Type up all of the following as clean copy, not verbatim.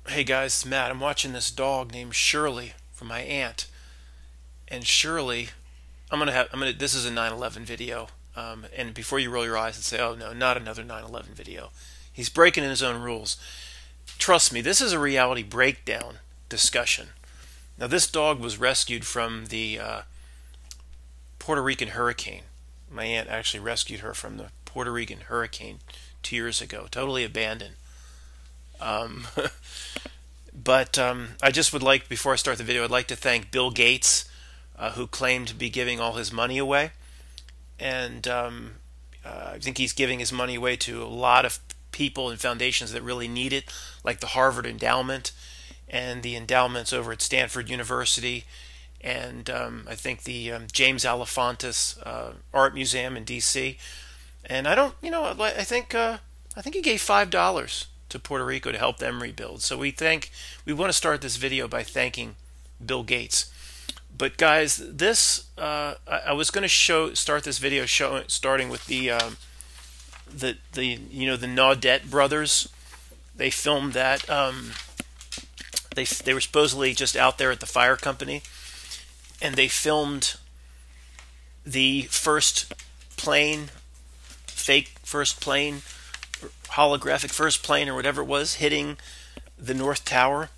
Hey guys, it's Matt. I'm watching this dog named Shirley from my aunt, and Shirley, this is a 9/11 video. And before you roll your eyes and say, "Oh no, not another 9/11 video," he's breaking his own rules. Trust me, this is a reality breakdown discussion. Now, this dog was rescued from the Puerto Rican hurricane. My aunt actually rescued her from the Puerto Rican hurricane 2 years ago, totally abandoned. Um, But I just would like, before I start the video, I'd like to thank Bill Gates, who claimed to be giving all his money away. And I think he's giving his money away to a lot of people and foundations that really need it, like the Harvard Endowment and the endowments over at Stanford University. And I think the James Alefantis Art Museum in D.C. And I don't, you know, I think he gave $5 to Puerto Rico to help them rebuild. So we want to start this video by thanking Bill Gates. But guys, I was going to start this video starting with the the Naudet brothers. They filmed that. They were supposedly just out there at the fire company, and they filmed the first plane, fake first plane, holographic first plane or whatever it was, hitting the North Tower.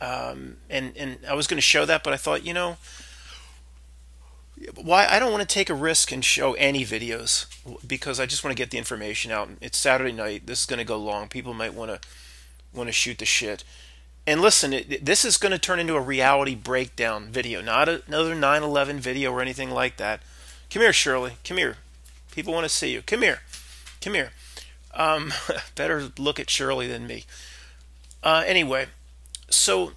And I was going to show that, but I thought, why? I don't want to take a risk and show any videos because I just want to get the information out. It's Saturday night. This is going to go long. People might want to shoot the shit. And listen, this is going to turn into a reality breakdown video, not another 9/11 video or anything like that. Come here, Shirley. Come here. People want to see you. Come here. Come here. Better look at Shirley than me. Anyway, so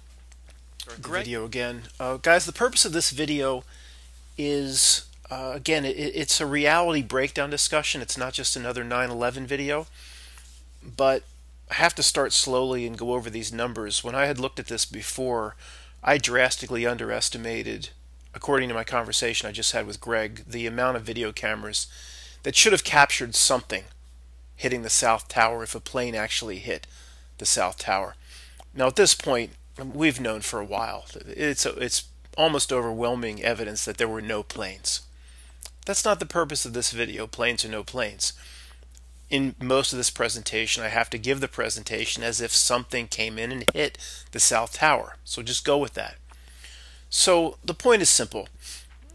video again, guys. The purpose of this video is again, it's a reality breakdown discussion. It's not just another 9/11 video, but I have to start slowly and go over these numbers. When I had looked at this before, I drastically underestimated, according to my conversation I just had with Greg, the amount of video cameras that should have captured something hitting the South Tower if a plane actually hit the South Tower. Now at this point, we've known for a while. It's almost overwhelming evidence that there were no planes. That's not the purpose of this video, planes or no planes. In most of this presentation, I have to give the presentation as if something came in and hit the South Tower. So just go with that. So the point is simple.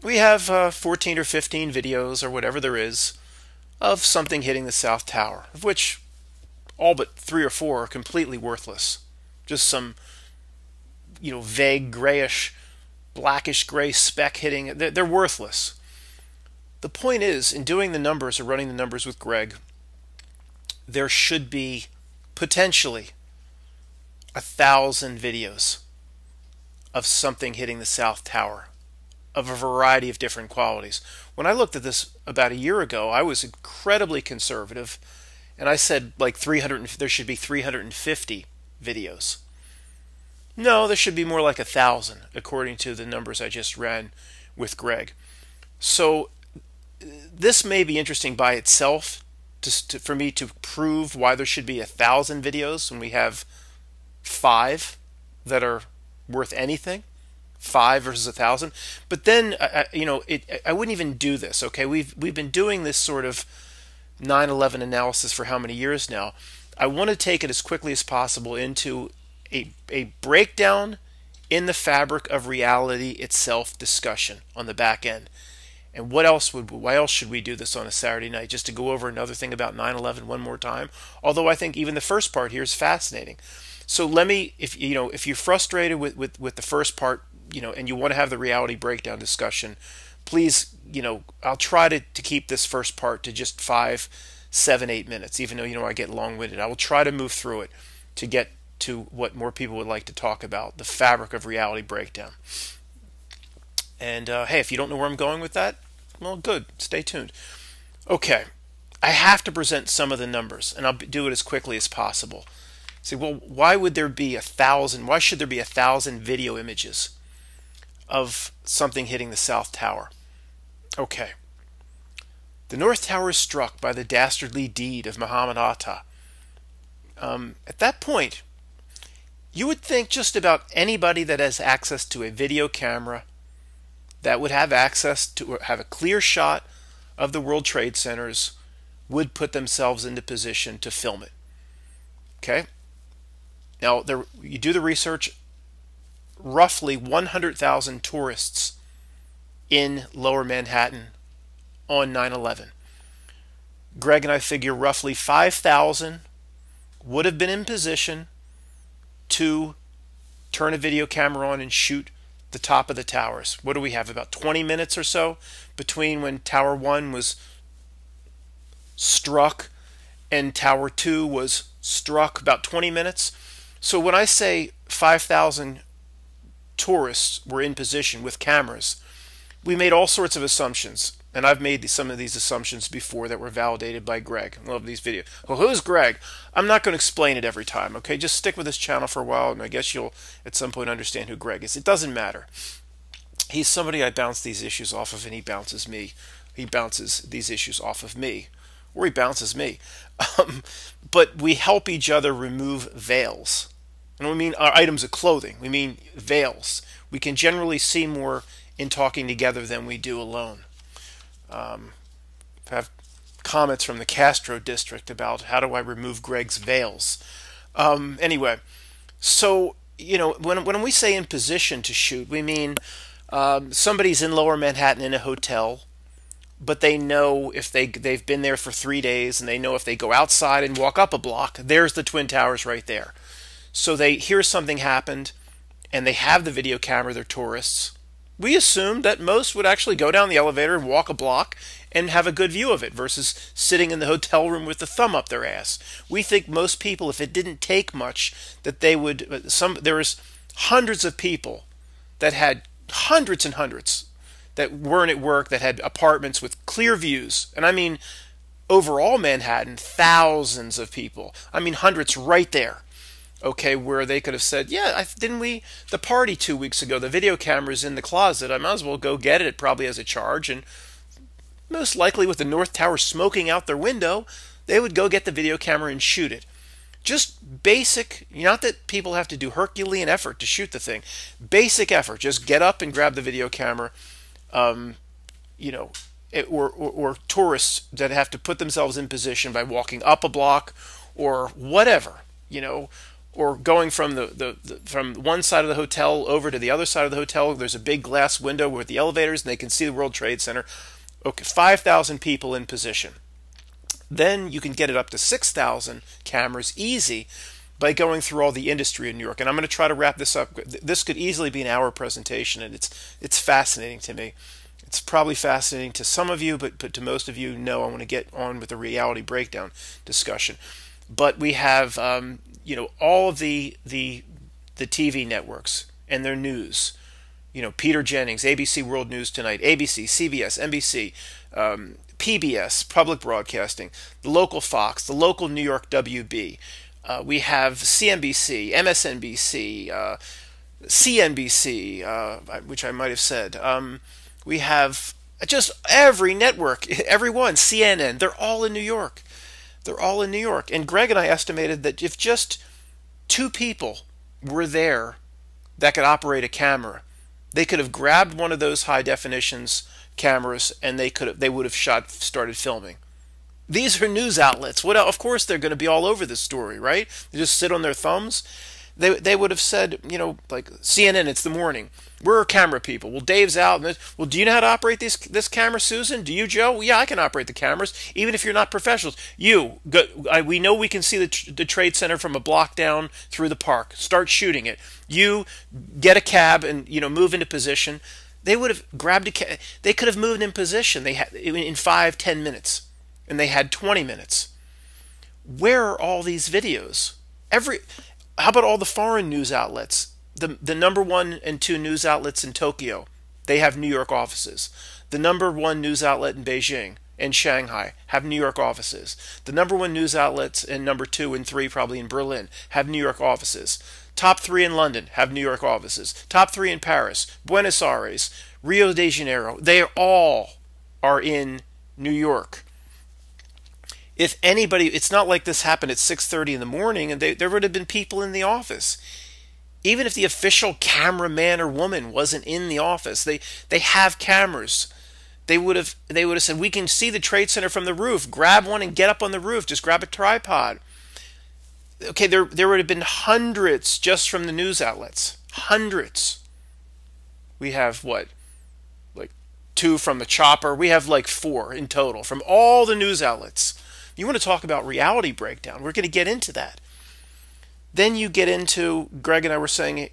We have 14 or 15 videos or whatever there is of something hitting the South Tower, of which all but 3 or 4 are completely worthless. Just some, vague grayish, blackish gray speck hitting. They're worthless. The point is, in doing the numbers or running the numbers with Greg, there should be potentially 1,000 videos of something hitting the South Tower of a variety of different qualities. When I looked at this about a year ago, I was incredibly conservative, and I said like there should be 350 videos. No, there should be more like 1,000, according to the numbers I just ran with Greg. So this may be interesting by itself for me to prove why there should be 1,000 videos when we have 5 that are worth anything. 5 versus 1,000. But then, I wouldn't even do this. Okay, we've been doing this sort of 9/11 analysis for how many years now. I want to take it as quickly as possible into a breakdown in the fabric of reality itself discussion on the back end. And why else should we do this on a Saturday night? Just to go over another thing about 9/11 one more time. Although I think even the first part here is fascinating. So let me, if you're frustrated with the first part, and you want to have the reality breakdown discussion, please, I'll try to keep this first part to just 5, 7, 8 minutes, even though, I get long-winded. I will try to move through it to get to what more people would like to talk about, the fabric of reality breakdown. And hey, if you don't know where I'm going with that, well, good. Stay tuned. Okay, I have to present some of the numbers, and I'll do it as quickly as possible. Say, well, why would there be 1,000? Why should there be 1,000 video images of something hitting the South Tower? Okay. The North Tower is struck by the dastardly deed of Muhammad Atta. At that point, You would think just about anybody that has access to a video camera that would have access to have a clear shot of the World Trade Centers would put themselves into position to film it. Okay? Now, you do the research, roughly 100,000 tourists in lower Manhattan on 9/11. Greg and I figure roughly 5,000 would have been in position to turn a video camera on and shoot the top of the towers. What do we have? About 20 minutes or so between when Tower 1 was struck and Tower 2 was struck, about 20 minutes. So when I say 5,000 tourists were in position with cameras, we made all sorts of assumptions. And I've made some of these assumptions before that were validated by Greg. I love these videos. Well, who's Greg? I'm not going to explain it every time, okay? Just stick with this channel for a while, and I guess you'll at some point understand who Greg is. It doesn't matter. He's somebody I bounce these issues off of, and he bounces me. He bounces these issues off of me. Or he bounces me. But we help each other remove veils. And we mean our items of clothing. We mean veils. We can generally see more in talking together than we do alone. Have comments from the Castro district about how do I remove Greg's veils. Anyway, so when we say in position to shoot, we mean somebody's in lower Manhattan in a hotel, but they know if they've been there for 3 days, and they know if they go outside and walk up a block, there's the Twin Towers right there. So they hear something happened, and they have the video camera, they're tourists. We assumed that most would actually go down the elevator and walk a block and have a good view of it versus sitting in the hotel room with the thumb up their ass. We think most people, if it didn't take much, that they would. There was hundreds of people that had hundreds and hundreds that weren't at work, that had apartments with clear views. And I mean, overall Manhattan, thousands of people. I mean, hundreds right there. Okay, where they could have said, yeah, didn't we, the party 2 weeks ago, the video camera's in the closet, I might as well go get it. It probably has a charge. And most likely with the North Tower smoking out their window, they would go get the video camera and shoot it. Just basic, not that people have to do Herculean effort to shoot the thing. Basic effort, just get up and grab the video camera. Or tourists that have to put themselves in position by walking up a block or whatever, or going from from one side of the hotel over to the other side of the hotel. There's a big glass window with the elevators, and they can see the World Trade Center. Okay, 5,000 people in position. Then you can get it up to 6,000 cameras easy by going through all the industry in New York. And I'm going to try to wrap this up. This could easily be an hour presentation, and it's fascinating to me. It's probably fascinating to some of you, but to most of you, no. I want to get on with the reality breakdown discussion. But we have all of the TV networks and their news. Peter Jennings, ABC World News Tonight, ABC, CBS, NBC, PBS, Public Broadcasting, the local Fox, the local New York WB. We have CNBC, MSNBC, CNBC, which I might have said. We have just every network, everyone, CNN, they're all in New York. They're all in New York. And Greg and I estimated that if just 2 people were there that could operate a camera, they could have grabbed one of those high definitions cameras and they would have started filming. These are news outlets. Of course they're going to be all over this story, right? They just sit on their thumbs. They would have said, like CNN, it's the morning. We're camera people. Well, Dave's out. Well, do you know how to operate this camera, Susan? Do you, Joe? Well, yeah, I can operate the cameras, even if you're not professionals. We know we can see the Trade Center from a block down through the park. Start shooting it. You get a cab and move into position. They would have grabbed a cab. They could have moved in position. They had in 5-10 minutes, and they had 20 minutes. Where are all these videos? How about all the foreign news outlets? The number 1 and 2 news outlets in Tokyo, they have New York offices. The number 1 news outlet in Beijing and Shanghai have New York offices. The number 1 news outlets and number 2 and 3 probably in Berlin have New York offices. Top 3 in London have New York offices. Top 3 in Paris, Buenos Aires, Rio de Janeiro. They all are in New York. If anybody, it's not like this happened at 6:30 in the morning and there would have been people in the office. Even if the official cameraman or woman wasn't in the office, they have cameras. They would have said, we can see the Trade Center from the roof. Grab one and get up on the roof. Just grab a tripod. Okay, there would have been hundreds just from the news outlets. Hundreds. We have what? Like 2 from the chopper. We have like 4 in total from all the news outlets. You want to talk about reality breakdown? We're going to get into that. Then you get into, Greg and I were saying,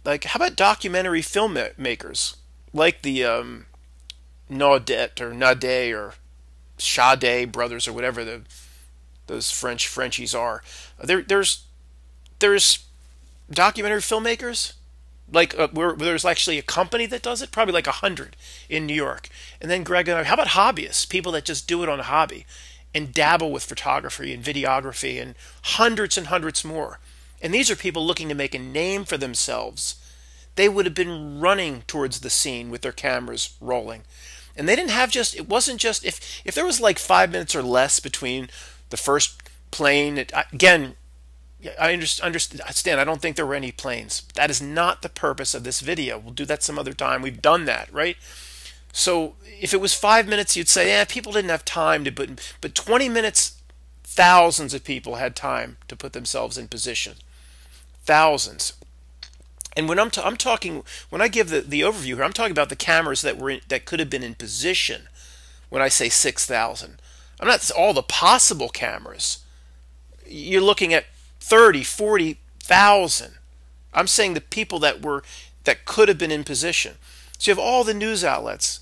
like, how about documentary filmmakers like the Naudet or Nade or Sade brothers or whatever those Frenchies are. There's documentary filmmakers like where there's actually a company that does it, probably like 100 in New York. And then Greg and I, how about hobbyists, people that just do it on a hobby and dabble with photography and videography and hundreds more. And these are people looking to make a name for themselves. They would have been running towards the scene with their cameras rolling. And they didn't have just, it wasn't just, if there was like 5 minutes or less between the first plane, again, I understand, I don't think there were any planes. That is not the purpose of this video. We'll do that some other time. We've done that, right? So if it was 5 minutes, you'd say, people didn't have time to put, but 20 minutes, thousands of people had time to put themselves in position. Thousands. And when I'm talking, when I give the overview here, I'm talking about the cameras that could have been in position. When I say 6,000, I'm not all the possible cameras. You're looking at 30, 40,000. I'm saying the people that could have been in position. So you have all the news outlets,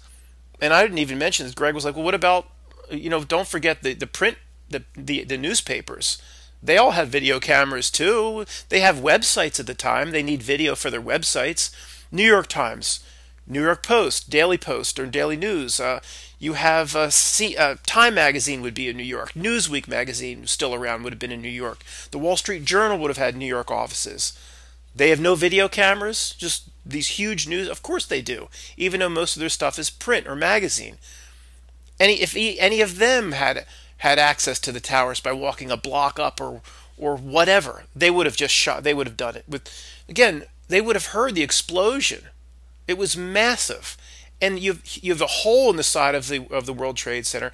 and I didn't even mention this. Greg was like, "Well, what about don't forget the print, the newspapers." They all have video cameras too. They have websites at the time. They need video for their websites. New York Times, New York Post, Daily Post, or Daily News. You have Time Magazine would be in New York. Newsweek magazine, still around, would have been in New York. The Wall Street Journal would have had New York offices. They have no video cameras, just these huge news. Of course they do, even though most of their stuff is print or magazine. If any of them had access to the towers by walking a block up or whatever, they would have just shot. They would have done it again. They would have heard the explosion. It was massive, and you have a hole in the side of the World Trade Center,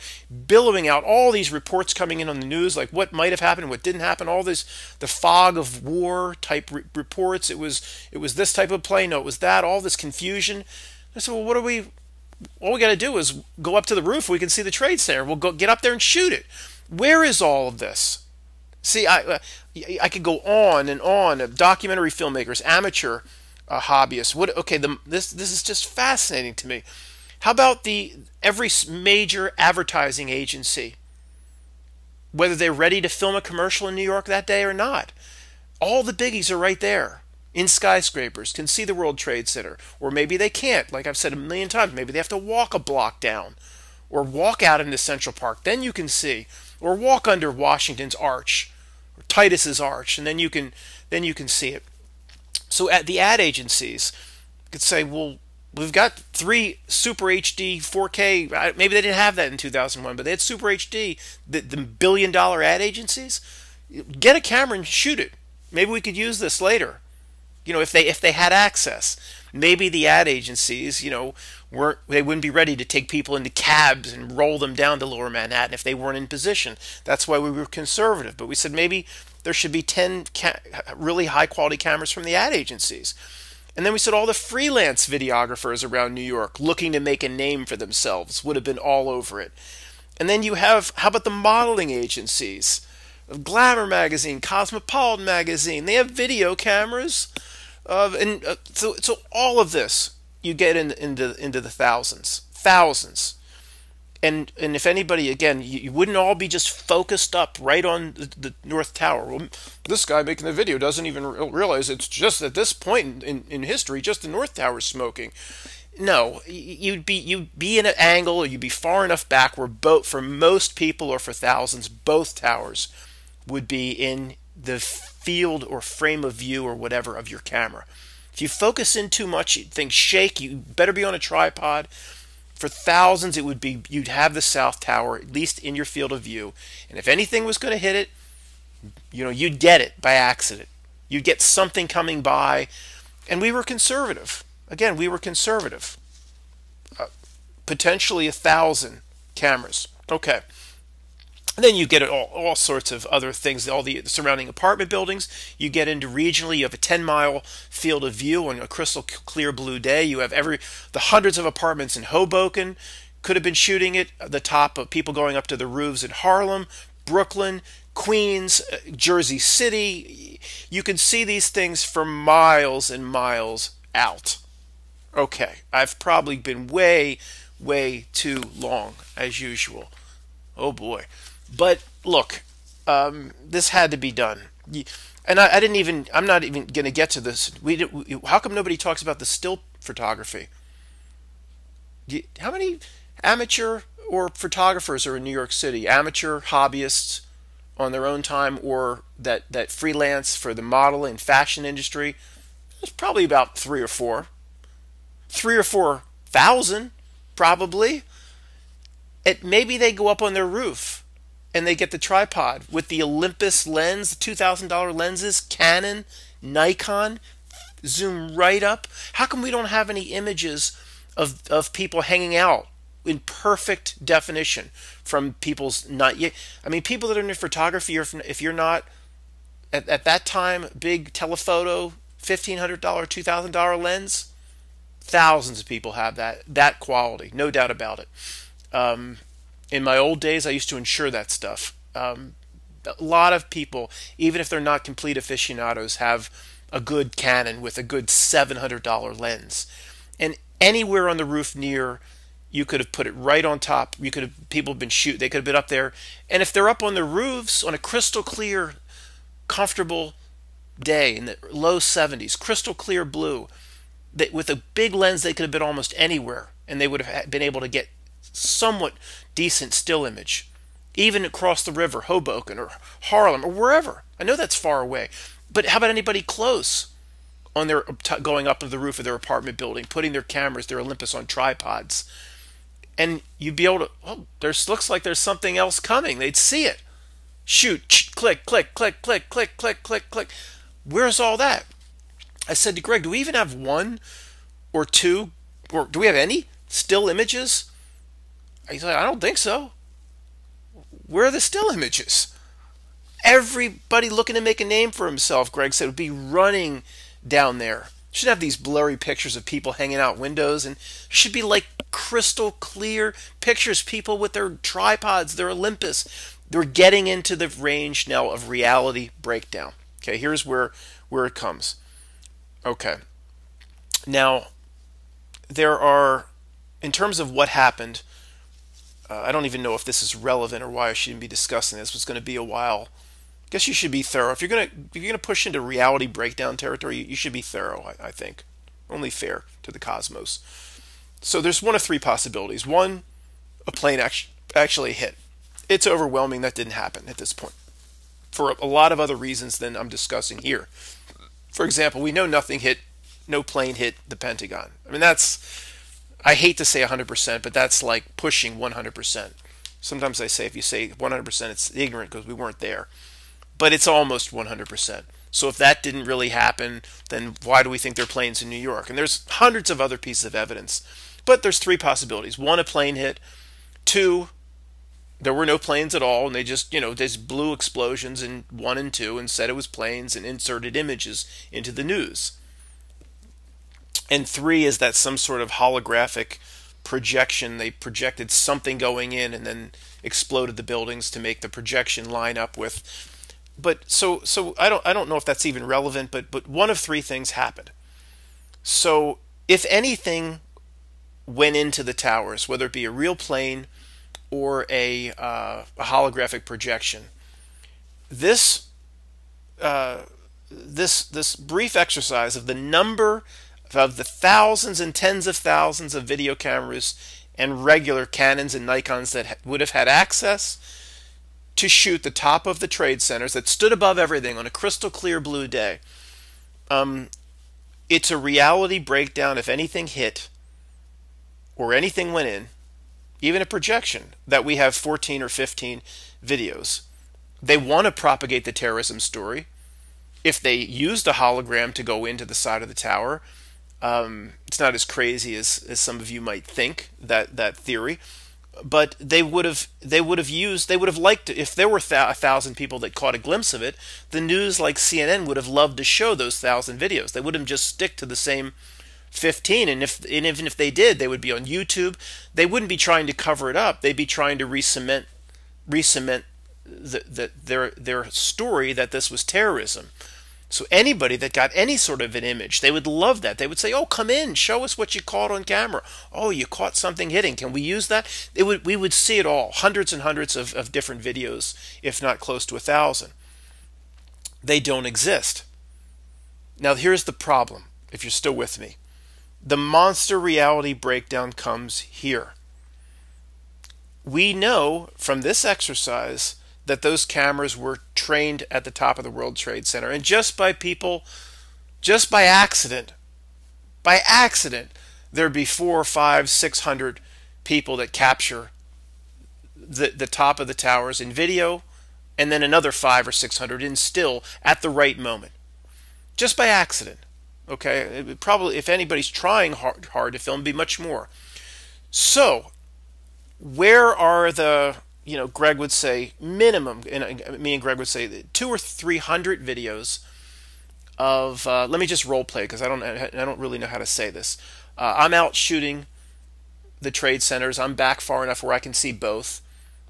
billowing out all these reports coming in on the news, like what might have happened, what didn't happen. All this, the fog of war type reports. It was this type of plane. No, it was that. All this confusion. I said, well, all we got to do is go up to the roof. We can see the Trade Center. We'll go get up there and shoot it. Where is all of this? See, I could go on and on. Documentary filmmakers, amateur hobbyists. This is just fascinating to me. How about every major advertising agency, whether they're ready to film a commercial in New York that day or not? All the biggies are right there. In skyscrapers, can see the World Trade Center. Or maybe they can't, like I've said a million times. Maybe they have to walk a block down. Or walk out into Central Park. Then you can see. Or walk under Washington's Arch. Or Titus's Arch. And then you can see it. So at the ad agencies could say, well, we've got 3 Super HD 4K. Maybe they didn't have that in 2001, but they had Super HD. The billion-dollar ad agencies. Get a camera and shoot it. Maybe we could use this later. If they had access, maybe the ad agencies, they wouldn't be ready to take people into cabs and roll them down to Lower Manhattan if they weren't in position. That's why we were conservative. But we said maybe there should be 10 really high quality cameras from the ad agencies. And then we said all the freelance videographers around New York looking to make a name for themselves would have been all over it. And then you have, how about the modeling agencies? Glamour magazine, Cosmopolitan magazine, they have video cameras. So all of this, you get into the thousands. And if anybody, again, you wouldn't all be just focused up right on the North Tower. Well, this guy making the video doesn't even realize it's just at this point in history, just the North Tower is smoking. No, you'd be in an angle, or you'd be far enough back where for most people or for thousands, both towers would be in the field or frame of view or whatever of your camera. If you focus in too much, things shake. You better be on a tripod. For thousands, you'd have the South Tower at least in your field of view, and if anything was going to hit it, you'd get it by accident. You'd get something coming by, and we were conservative. Again, we were conservative. Potentially 1,000 cameras. Okay. And then you get all sorts of other things, all the surrounding apartment buildings. You get into regionally, you have a 10-mile field of view on a crystal clear blue day. You have the hundreds of apartments in Hoboken could have been shooting it. The top of people going up to the roofs in Harlem, Brooklyn, Queens, Jersey City. You can see these things for miles and miles out. Okay, I've probably been way, way too long as usual. Oh boy. But look, this had to be done. And I'm not even going to get to this. How come nobody talks about the still photography? How many amateur or photographers are in New York City? Amateur hobbyists on their own time, or that freelance for the model and fashion industry? There's probably about 3 or 4. 3 or 4,000, probably. Maybe they go up on their roof and they get the tripod with the Olympus lens, the $2,000 lenses, Canon, Nikon, zoom right up. How come we don't have any images of people hanging out in perfect definition from people's not yet? I mean, people that are in photography, if you're not at that time, big telephoto, $1,500, $2,000 lens, thousands of people have that quality, no doubt about it. In my old days, I used to insure that stuff. A lot of people, even if they're not complete aficionados, have a good Canon with a good $700 lens. And anywhere on the roof near, you could have put it right on top. People have been shooting. They could have been up there. And if they're up on the roofs on a crystal clear, comfortable day in the low 70s, crystal clear blue, with a big lens, they could have been almost anywhere, and they would have been able to get somewhat decent still image, even across the river, Hoboken or Harlem or wherever. I know that's far away, but how about anybody close on their going up to the roof of their apartment building, putting their cameras, their Olympus on tripods, and you'd be able to. Oh, looks like there's something else coming. They'd see it. Shoot, click, click, click, click, click, click, click, click. Where's all that? I said to Greg, do we even have 1 or 2, or do we have any still images? He's like, I don't think so. Where are the still images? Everybody looking to make a name for himself, Greg said, would be running down there. Should have these blurry pictures of people hanging out windows, and should be like crystal clear pictures, people with their tripods, their Olympus. They're getting into the range now of reality breakdown. Okay, here's where it comes. Okay. Now, there are, in terms of what happened, I don't even know if this is relevant or why I shouldn't be discussing this. It's going to be a while. I guess you should be thorough. If you're gonna push into reality breakdown territory, you should be thorough, I think. Only fair to the cosmos. So there's one of 3 possibilities. 1, a plane actually hit. It's overwhelming that didn't happen at this point, for a lot of other reasons than I'm discussing here. For example, we know no plane hit the Pentagon. I mean, I hate to say 100%, but that's like pushing 100%. Sometimes I say if you say 100%, it's ignorant because we weren't there. But it's almost 100%. So if that didn't really happen, then why do we think there are planes in New York? And there's hundreds of other pieces of evidence. But there's 3 possibilities. 1, a plane hit. 2, there were no planes at all, and they just blew explosions in 1 and 2 and said it was planes and inserted images into the news. And 3 is that some sort of holographic projection. They projected something going in and then exploded the buildings to make the projection line up with. But so I don't know if that's even relevant, but one of 3 things happened. So if anything went into the towers, whether it be a real plane or a holographic projection, this brief exercise of the number of the thousands and tens of thousands of video cameras and regular Canons and Nikons that would have had access to shoot the top of the trade centers that stood above everything on a crystal clear blue day. It's a reality breakdown. If anything hit or anything went in, even a projection, that we have 14 or 15 videos. They want to propagate the terrorism story. If they used a hologram to go into the side of the tower, it's not as crazy as some of you might think, that theory. But they would have liked to, if there were 1,000 people that caught a glimpse of it, the news like CNN would have loved to show those 1,000 videos. They wouldn't just stick to the same 15, and even if they did, they would be on YouTube. They wouldn't be trying to cover it up. They'd be trying to re-cement their story that this was terrorism. So anybody that got any sort of an image, they would love that. They would say, "Oh, come in, show us what you caught on camera. Oh, you caught something hitting. Can we use that?" We would see it all, hundreds and hundreds of different videos, if not close to 1,000. They don't exist. Now here's the problem, if you're still with me. The monster reality breakdown comes here. We know from this exercise that those cameras were trained at the top of the World Trade Center, and just by accident, there'd be 400, 500, 600 people that capture the top of the towers in video, and then another 500 or 600 in still at the right moment, just by accident. Okay, it would probably, if anybody's trying hard to film, it'd be much more. So, where are the, Greg would say minimum, and me and Greg would say 200 or 300 videos of. Let me just role play because I don't really know how to say this. I'm out shooting the trade centers. I'm back far enough where I can see both,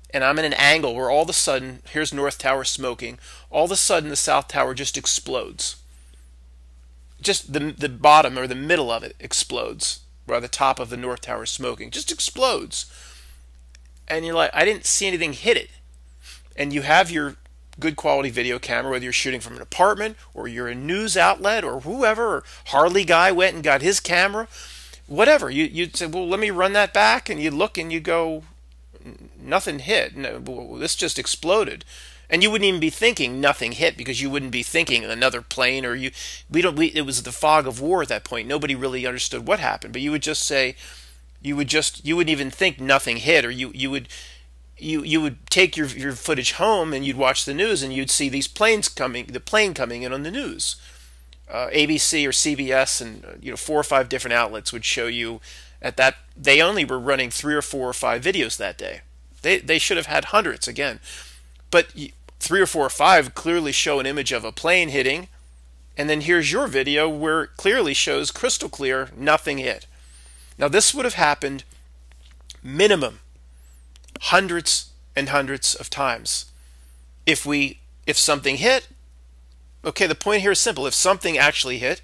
and I'm in an angle where all of a sudden, here's North Tower smoking. All of a sudden, the South Tower just explodes. Just the bottom or the middle of it explodes, while the top of the North Tower is smoking. Just explodes. And you're like, I didn't see anything hit it. And you have your good quality video camera, whether you're shooting from an apartment or you're a news outlet or whoever, or Harley guy went and got his camera, whatever. You'd say, well, let me run that back, and you look and you go, nothing hit. No, this just exploded. And you wouldn't even be thinking nothing hit, because you wouldn't be thinking another plane, or it was the fog of war at that point. Nobody really understood what happened, but you would just say, you wouldn't even think nothing hit, or you would take your footage home and you'd watch the news and you'd see the plane coming in on the news. ABC or CBS and 4 or 5 different outlets would show you they only were running 3 or 4 or 5 videos that day. They should have had hundreds again. But 3 or 4 or 5 clearly show an image of a plane hitting, and then here's your video where it clearly shows crystal clear nothing hit. Now this would have happened minimum hundreds and hundreds of times. If something hit, okay, the point here is simple. If something actually hit,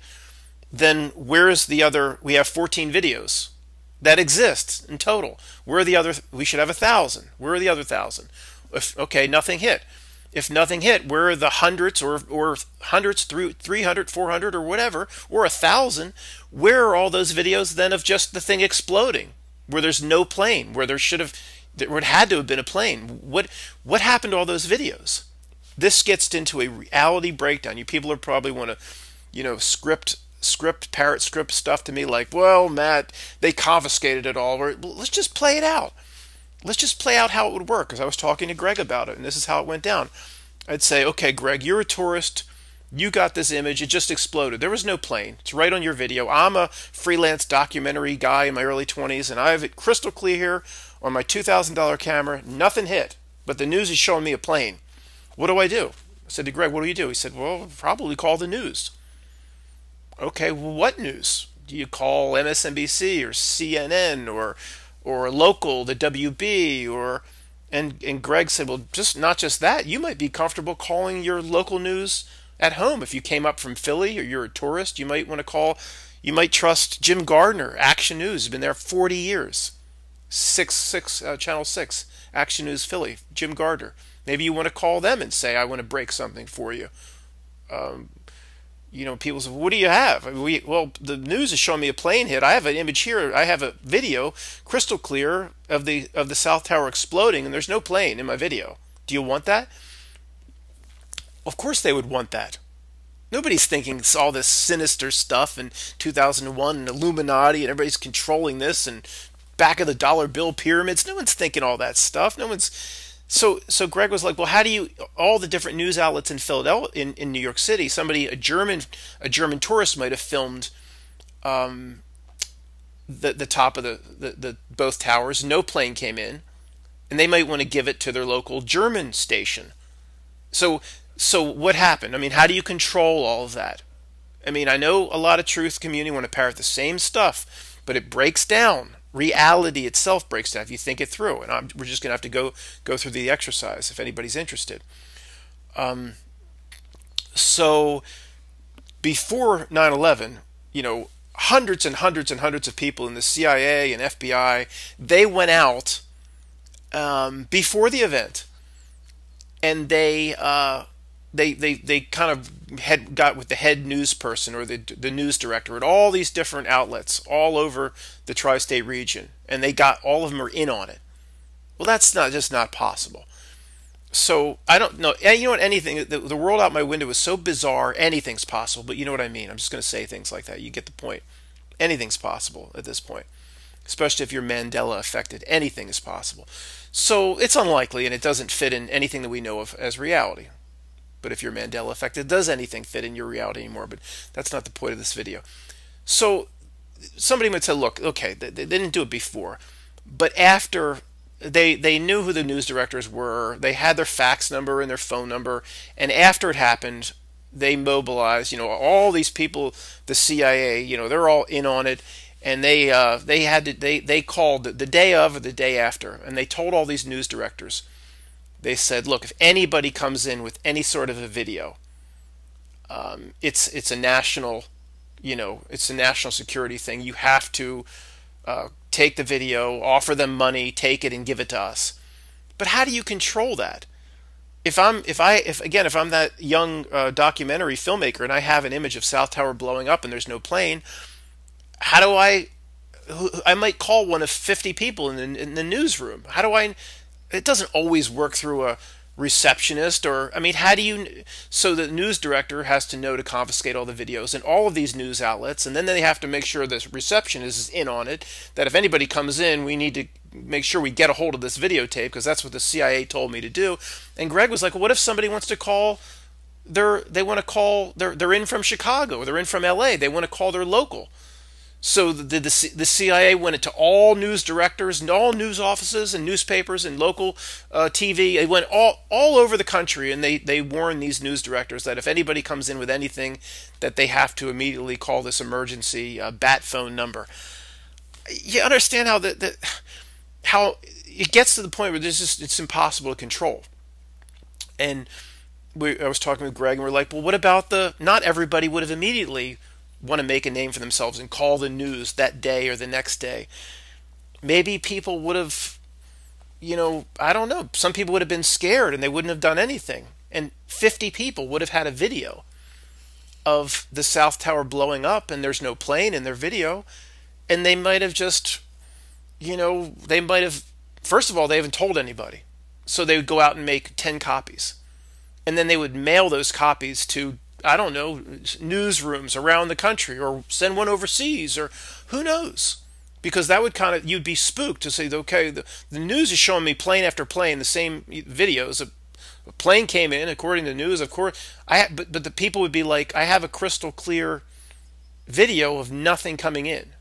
then where is the other? We have 14 videos that exist in total. Where are the other? We should have 1,000. Where are the other 1,000? Okay, nothing hit. If nothing hit, where are the hundreds or hundreds through 300, 400 or whatever, or 1,000? Where are all those videos then of just the thing exploding, where there's no plane, where it had to have been a plane? What happened to all those videos? This gets into a reality breakdown. You people are probably want to parrot script stuff to me like, well, Matt, they confiscated it all. Let's just play it out. Let's just play out how it would work, because I was talking to Greg about it, and this is how it went down. I'd say, okay, Greg, you're a tourist. You got this image. It just exploded. There was no plane. It's right on your video. I'm a freelance documentary guy in my early 20s, and I have it crystal clear here on my $2,000 camera. Nothing hit, but the news is showing me a plane. What do I do? I said to Greg, what do you do? He said, well, probably call the news. Okay, well, what news? Do you call MSNBC or CNN or local, the WB, and Greg said, well, not just that, you might be comfortable calling your local news at home. If you came up from Philly or you're a tourist, you might trust Jim Gardner, Action News. He's been there 40 years. Channel 6, Action News Philly, Jim Gardner. Maybe you want to call them and say, I want to break something for you. People say, what do you have? Well, the news is showing me a plane hit. I have an image here. I have a video, crystal clear, of the South Tower exploding, and there's no plane in my video. Do you want that? Of course they would want that. Nobody's thinking it's all this sinister stuff in 2001 and Illuminati and everybody's controlling this and back of the dollar bill pyramids. No one's thinking all that stuff. No one's So Greg was like, well, how do you all the different news outlets in Philadelphia in New York City? Somebody a German tourist might have filmed the top of the both towers. No plane came in, and they might want to give it to their local German station. So so what happened? I mean, how do you control all of that? I mean, I know a lot of truth community want to parrot the same stuff, but it breaks down. Reality itself breaks down if you think it through. And we're just going to have to go through the exercise if anybody's interested. So before 9/11, hundreds and hundreds and hundreds of people in the CIA and FBI, they went out before the event, and they kind of had got with the head news person or the news director at all these different outlets all over the tri-state region, and they got all of them are in on it. Well, that's not possible. So I don't know. You know what? Anything the world out my window is so bizarre. Anything's possible, but you know what I mean. I'm just going to say things like that. You get the point. Anything's possible at this point, especially if you're Mandela affected. Anything is possible. So it's unlikely, and it doesn't fit in anything that we know of as reality. But if you're Mandela affected, does anything fit in your reality anymore? But that's not the point of this video. So somebody might say, look, okay, they didn't do it before, but after they knew who the news directors were, they had their fax number and their phone number, and after it happened, they mobilized, all these people, the CIA, they're all in on it, and they called the day of or the day after, and they told all these news directors. They said, look, if anybody comes in with any sort of a video, it's a national, it's a national security thing. You have to take the video, offer them money, take it, and give it to us. But how do you control that? If I'm that young documentary filmmaker and I have an image of South Tower blowing up and there's no plane, how do I might call one of 50 people in the newsroom. How do I? It doesn't always work through a receptionist, or I mean, how do you? So the news director has to know to confiscate all the videos and all of these news outlets, and then they have to make sure this receptionist is in on it. That if anybody comes in, we need to make sure we get a hold of this videotape because that's what the CIA told me to do. And Greg was like, well, what if somebody wants to call? They're in from Chicago or they're in from LA. They want to call their local. So the CIA went into all news directors and all news offices and newspapers and local TV. They went all over the country, and they warned these news directors that if anybody comes in with anything, that they have to immediately call this emergency bat phone number. You understand how it gets to the point where it's impossible to control. And I was talking with Greg, and we're like, well, what about not everybody would have immediately want to make a name for themselves and call the news that day or the next day. Maybe people would have, I don't know, some people would have been scared and they wouldn't have done anything. And 50 people would have had a video of the South Tower blowing up and there's no plane in their video. And they might have just, first of all, they haven't told anybody. So they would go out and make 10 copies. And then they would mail those copies to, I don't know, newsrooms around the country, or send one overseas, or who knows? Because that would you'd be spooked to say, okay, the news is showing me plane after plane, the same videos. A plane came in, according to the news, of course. But the people would be like, I have a crystal clear video of nothing coming in.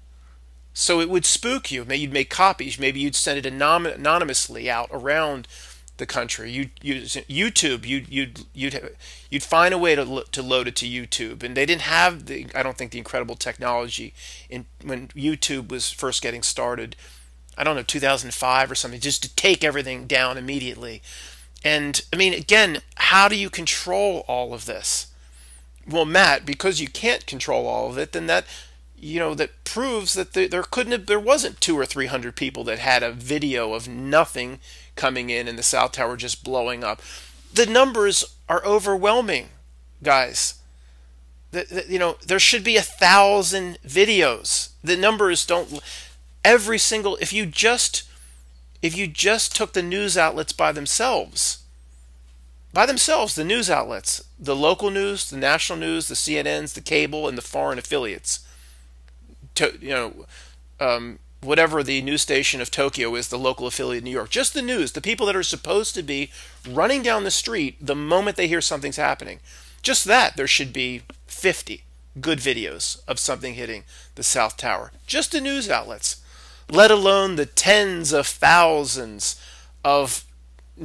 So it would spook you. Maybe you'd make copies. Maybe you'd send it anonymously out around the country. YouTube. You'd find a way to load it to YouTube, and they didn't have I don't think the incredible technology when YouTube was first getting started. I don't know, 2005 or something, just to take everything down immediately. And I mean, again, how do you control all of this? Well, Matt, because you can't control all of it, then that proves that there wasn't 200 or 300 people that had a video of nothing coming in and the South Tower just blowing up. The numbers are overwhelming, guys. There should be 1,000 videos. The numbers don't. Every single, if you just took the news outlets by themselves, the news outlets, the local news, the national news, the CNNs, the cable, and the foreign affiliates, whatever the news station of Tokyo is, the local affiliate in New York, just the news, the people that are supposed to be running down the street the moment they hear something's happening. Just that, there should be 50 good videos of something hitting the South Tower. Just the news outlets, let alone the tens of thousands of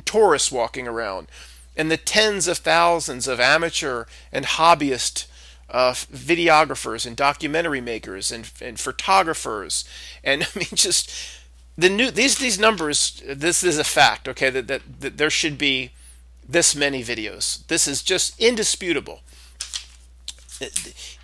tourists walking around and the tens of thousands of amateur and hobbyist videographers and documentary makers and photographers. And I mean, just these numbers. This is a fact, okay? That there should be this many videos. This is just indisputable.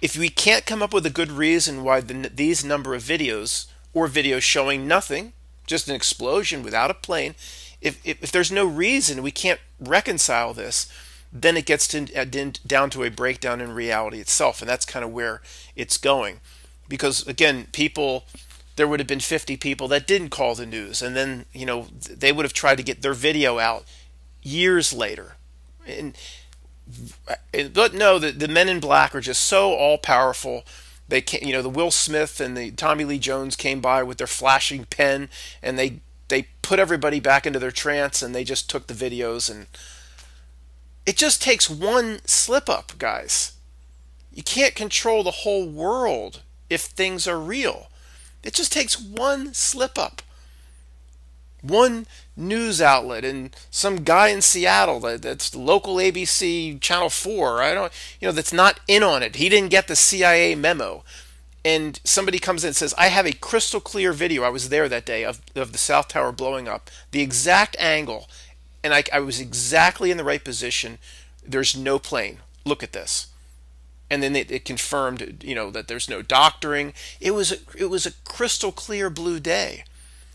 If we can't come up with a good reason why these number of videos, or videos showing nothing, just an explosion without a plane, if there's no reason, we can't reconcile this, then it gets down to a breakdown in reality itself, and that's kind of where it's going. Because again, there would have been 50 people that didn't call the news, and then they would have tried to get their video out years later. But no, the men in black are just so all powerful. They can't, the Will Smith and the Tommy Lee Jones came by with their flashing pen, and they put everybody back into their trance, and they just took the videos. And it just takes one slip up, guys. You can't control the whole world if things are real. It just takes one slip up. One news outlet and some guy in Seattle that's local ABC Channel 4, that's not in on it. He didn't get the CIA memo. And somebody comes in and says, I have a crystal clear video. I was there that day of the South Tower blowing up, the exact angle, and I was exactly in the right position. There's no plane. Look at this. And then it confirmed, that there's no doctoring. It was a crystal clear blue day.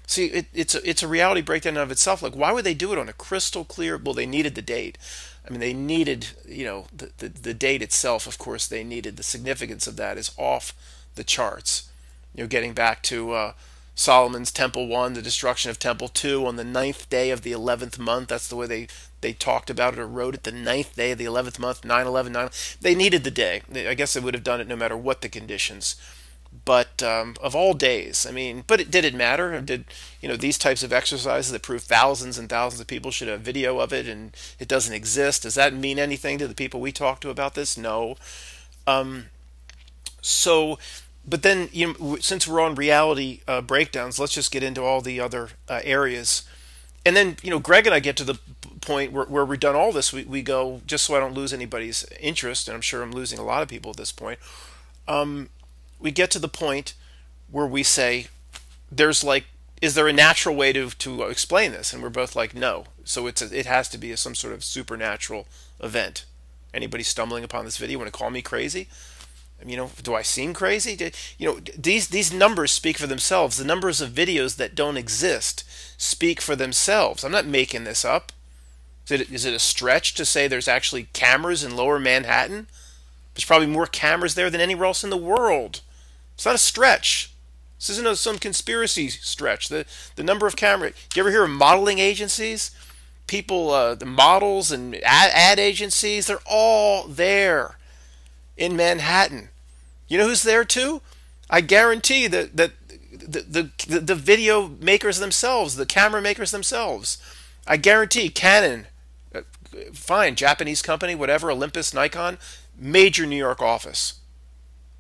See, it's a reality breakdown of itself. Like, why would they do it on a crystal clear? Well, they needed the date. I mean, they needed, the date itself. Of course, they needed. The significance of that is off the charts. Getting back to Solomon's Temple 1, the destruction of Temple 2 on the 9th day of the 11th month. That's the way they talked about it or wrote it. The 9th day of the 11th month, 9/11. They needed the day. I guess they would have done it no matter what the conditions. But of all days, did it matter? Did these types of exercises that prove thousands and thousands of people should have video of it and it doesn't exist? Does that mean anything to the people we talk to about this? No. But then since we're on reality breakdowns, let's just get into all the other areas. And then Greg and I get to the point where we've done all this. We go, just so I don't lose anybody's interest, and I'm sure I'm losing a lot of people at this point. We get to the point where we say, is there a natural way to explain this? And we're both like, no. So it has to be some sort of supernatural event. Anybody stumbling upon this video want to call me crazy? Do I seem crazy? These numbers speak for themselves. The numbers of videos that don't exist speak for themselves. I'm not making this up. Is it a stretch to say there's actually cameras in Lower Manhattan? There's probably more cameras there than anywhere else in the world. It's not a stretch. This isn't some conspiracy stretch. The number of cameras. Do you ever hear of modeling agencies? People, the models and ad agencies, they're all there in Manhattan. You know who's there too? I guarantee that the video makers themselves, the camera makers themselves. I guarantee Canon, fine, Japanese company, whatever, Olympus, Nikon, major New York office.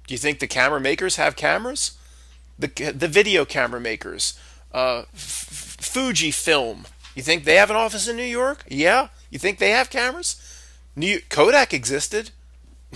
Do you think the camera makers have cameras? The video camera makers, Fujifilm, you think they have an office in New York? Yeah. You think they have cameras? Kodak existed.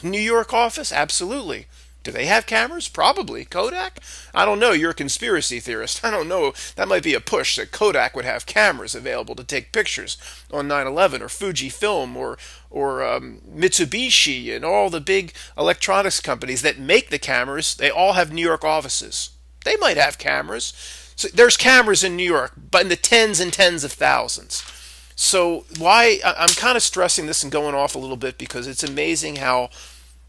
New York office? Absolutely. Do they have cameras? Probably. Kodak? I don't know. You're a conspiracy theorist. I don't know. That might be a push that Kodak would have cameras available to take pictures on 9/11, or Fujifilm, or Mitsubishi, and all the big electronics companies that make the cameras. They all have New York offices. They might have cameras. So there's cameras in New York, but in the tens and tens of thousands. So I'm kind of stressing this and going off a little bit because it's amazing how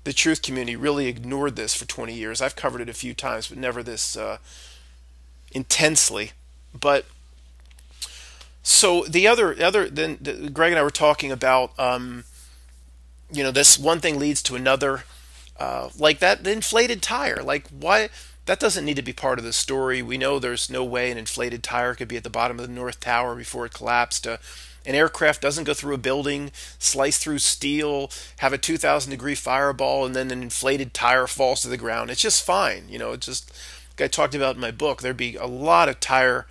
the truth community really ignored this for 20 years. I've covered it a few times, but never this intensely. But so then Greg and I were talking about, this one thing leads to another, like the inflated tire. Like, why? That doesn't need to be part of the story. We know there's no way an inflated tire could be at the bottom of the North Tower before it collapsed. An aircraft doesn't go through a building, slice through steel, have a 2,000-degree fireball, and then an inflated tire falls to the ground. It's just fine. It's just like I talked about in my book. There'd be a lot of tire,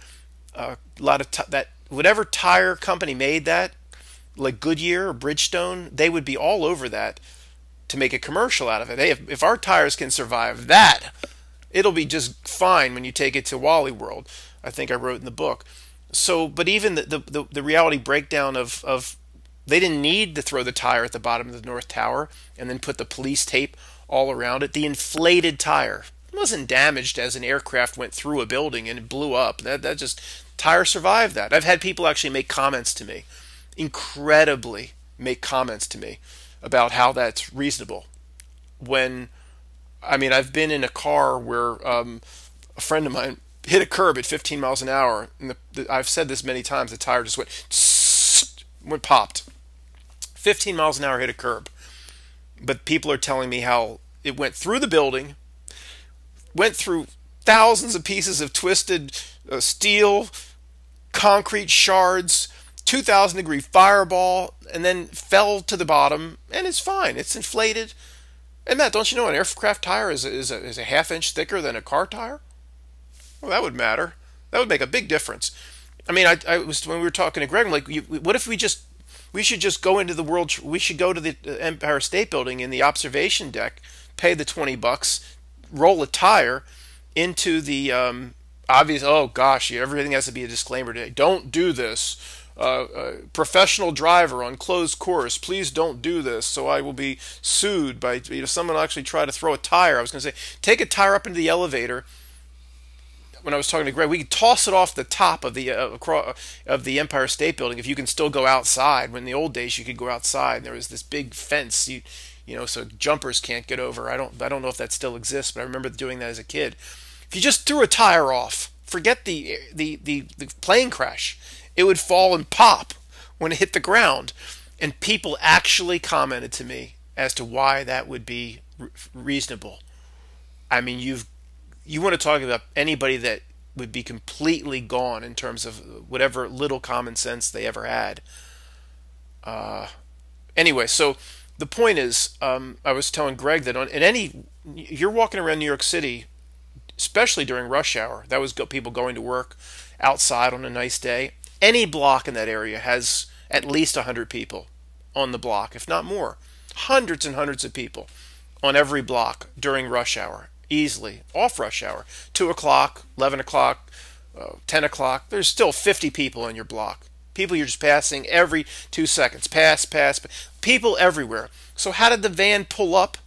that whatever tire company made that, like Goodyear or Bridgestone, they would be all over that to make a commercial out of it. Hey, if our tires can survive that, it'll be just fine when you take it to Wally World. I think I wrote in the book. So, but even the reality breakdown of they didn't need to throw the tire at the bottom of the North Tower and then put the police tape all around it. The inflated tire wasn't damaged as an aircraft went through a building and it blew up. That just tire survived that. I've had people actually make comments to me, incredibly make comments to me about how that's reasonable. I've been in a car where a friend of mine hit a curb at 15 miles an hour, and I've said this many times, the tire just went popped. 15 miles an hour hit a curb. But people are telling me how it went through the building, went through thousands of pieces of twisted steel, concrete shards, 2,000-degree fireball, and then fell to the bottom, and it's fine. It's inflated. And Matt, don't you know an aircraft tire is a half-inch thicker than a car tire? Well, that would matter. That would make a big difference. I was when we were talking to Greg, I'm like, what if we should just go into the world? We should go to the Empire State Building in the observation deck, pay the $20, roll a tire into the obvious. Oh gosh, everything has to be a disclaimer today. Don't do this. Professional driver on closed course, please don't do this. So I will be sued by someone will actually try to throw a tire. I was going to say, take a tire up into the elevator. When I was talking to Greg, we could toss it off the top of the Empire State Building if you can still go outside. When in the old days you could go outside, and there was this big fence, so jumpers can't get over. I don't know if that still exists, but I remember doing that as a kid. If you just threw a tire off, forget the plane crash, it would fall and pop when it hit the ground. And people actually commented to me as to why that would be reasonable. You want to talk about anybody that would be completely gone in terms of whatever little common sense they ever had. Anyway, so the point is, I was telling Greg that you're walking around New York City, especially during rush hour. That was people going to work outside on a nice day. Any block in that area has at least 100 people on the block, if not more. Hundreds and hundreds of people on every block during rush hour. Easily. Off rush hour. 2 o'clock, 11 o'clock, 10 o'clock. There's still 50 people in your block. People you're just passing every 2 seconds. Pass. People everywhere. So how did the van pull up?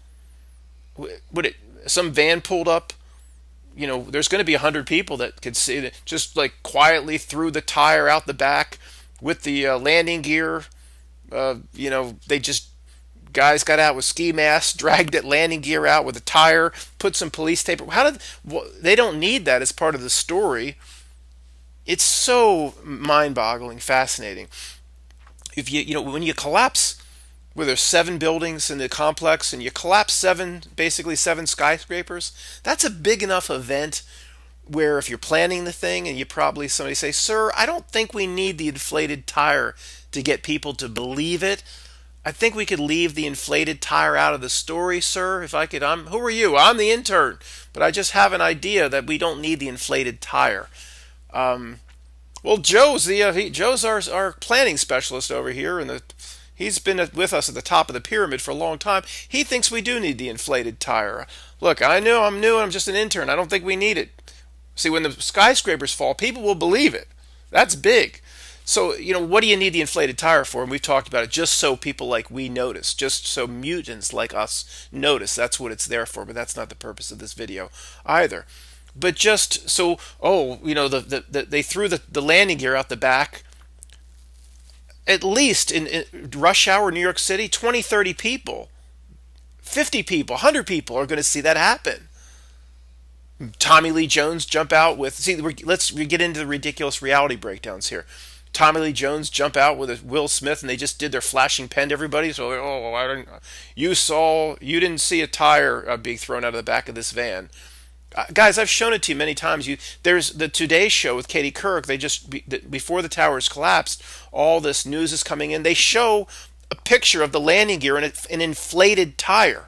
Some van pulled up? There's going to be 100 people that could see that, just like quietly threw the tire out the back with the landing gear. Guys got out with ski masks, dragged that landing gear out with a tire, put some police tape. They don't need that as part of the story. It's so mind-boggling, fascinating. If when you collapse, where there's 7 buildings in the complex, and you collapse basically seven skyscrapers, that's a big enough event where if you're planning the thing and somebody say, "Sir, I don't think we need the inflated tire to get people to believe it. I think we could leave the inflated tire out of the story, sir. If I could, who are you? I'm the intern, but I just have an idea that we don't need the inflated tire." Well, Joe's our planning specialist over here, and he's been with us at the top of the pyramid for a long time. He thinks we do need the inflated tire. Look, I know I'm new and I'm just an intern. I don't think we need it. See, when the skyscrapers fall, people will believe it. That's big. So, what do you need the inflated tire for? And we've talked about it, just so people like we notice, just so mutants like us notice. That's what it's there for, but that's not the purpose of this video either. But just so, they threw the landing gear out the back. At least in rush hour New York City, 20, 30 people, 50 people, 100 people are going to see that happen. Tommy Lee Jones jump out with, let's get into the ridiculous reality breakdowns here. Tommy Lee Jones jump out with Will Smith, and they just did their flashing pen to everybody. So, you didn't see a tire being thrown out of the back of this van. Guys, I've shown it to you many times. There's the Today Show with Katie Couric. Before the towers collapsed, all this news is coming in. They show a picture of the landing gear and an inflated tire.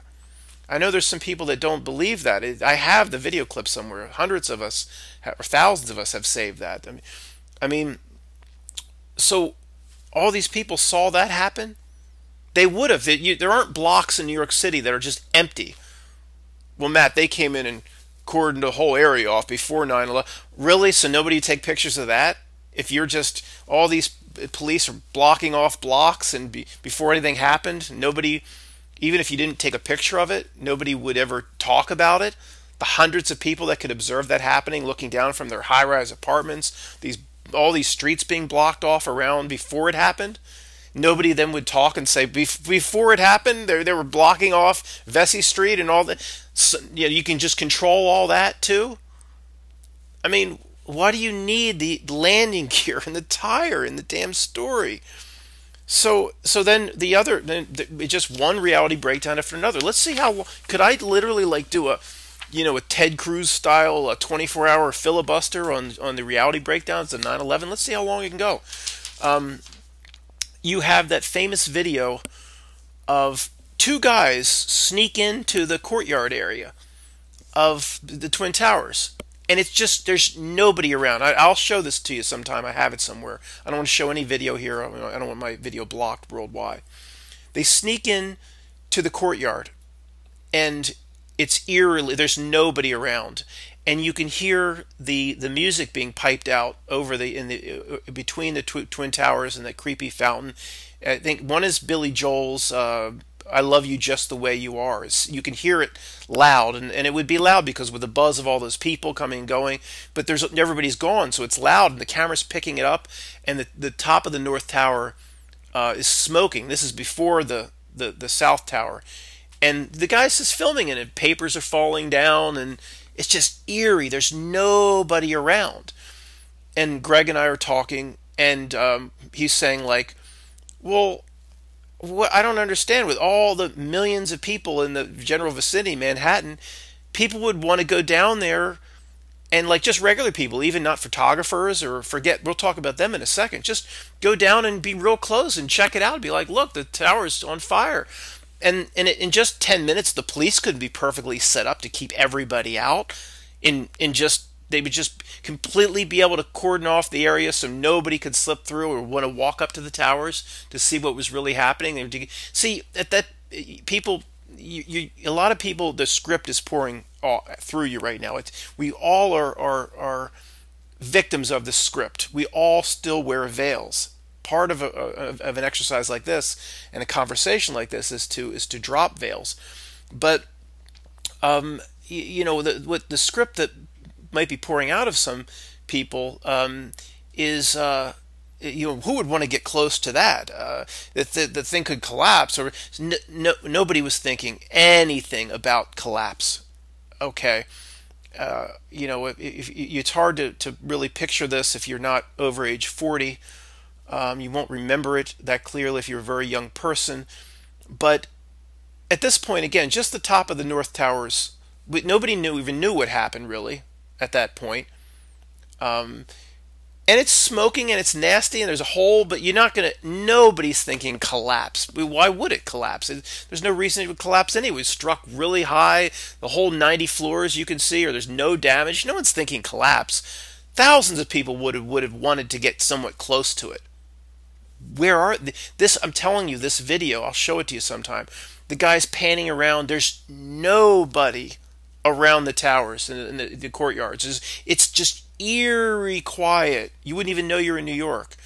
I know there's some people that don't believe that. I have the video clip somewhere. Hundreds of us, or thousands of us, have saved that. I mean, so all these people saw that happen. They would have. There aren't blocks in New York City that are just empty. Well, Matt, they came in and cordoned the whole area off before 9/11. Really? So nobody take pictures of that? If you're just all these police are blocking off blocks and before anything happened, nobody, even if you didn't take a picture of it, nobody would ever talk about it. The hundreds of people that could observe that happening, looking down from their high-rise apartments, all these streets being blocked off around before it happened. Nobody then would talk and say before it happened, they were blocking off Vesey Street and all that. So, you can just control all that too. I mean, why do you need the landing gear and the tire in the damn story? So then just one reality breakdown after another. Let's see how could I literally like do a Ted Cruz style a 24-hour filibuster on the reality breakdowns of 9/11. Let's see how long it can go. You have that famous video of two guys sneak into the courtyard area of the Twin Towers. And it's just, there's nobody around. I'll show this to you sometime. I have it somewhere. I don't want to show any video here. I don't want my video blocked worldwide. They sneak in to the courtyard, and it's eerily, there's nobody around. And you can hear the music being piped out over between the Twin Towers and that creepy fountain. I think one is Billy Joel's "I Love You Just the Way You Are." You can hear it loud, and it would be loud because with the buzz of all those people coming and going. But everybody's gone, so it's loud, and the camera's picking it up. And the top of the North Tower is smoking. This is before the South Tower, and the guy's just filming it, and papers are falling down, and it's just eerie. There's nobody around. And Greg and I are talking, and he's saying like, well, what I don't understand, with all the millions of people in the general vicinity, Manhattan, people would want to go down there, and like just regular people, even not photographers or we'll talk about them in a second, just go down and be real close and check it out and be like, look, the tower's on fire. And in just 10 minutes, the police could be perfectly set up to keep everybody out. They would just completely be able to cordon off the area so nobody could slip through or want to walk up to the towers to see what was really happening. See, people, a lot of people, the script is pouring through you right now. We all are victims of the script. We all still wear veils. Part of an exercise like this and a conversation like this is to drop veils. But what the script that might be pouring out of some people is who would want to get close to that? The thing could collapse, or nobody was thinking anything about collapse. Okay. It's hard to really picture this if you're not over age 40. You won't remember it that clearly if you're a very young person. But at this point, again, just the top of the North Towers, nobody even knew what happened really at that point. And it's smoking and it's nasty and there's a hole, but nobody's thinking collapse. Why would it collapse? There's no reason it would collapse anyway. It struck really high, the whole 90 floors you can see, or there's no damage. No one's thinking collapse. Thousands of people would have wanted to get somewhat close to it. Where are this? I'm telling you, this video, I'll show it to you sometime. The guy's panning around. There's nobody around the towers and the courtyards. It's just eerie quiet. You wouldn't even know you're in New York.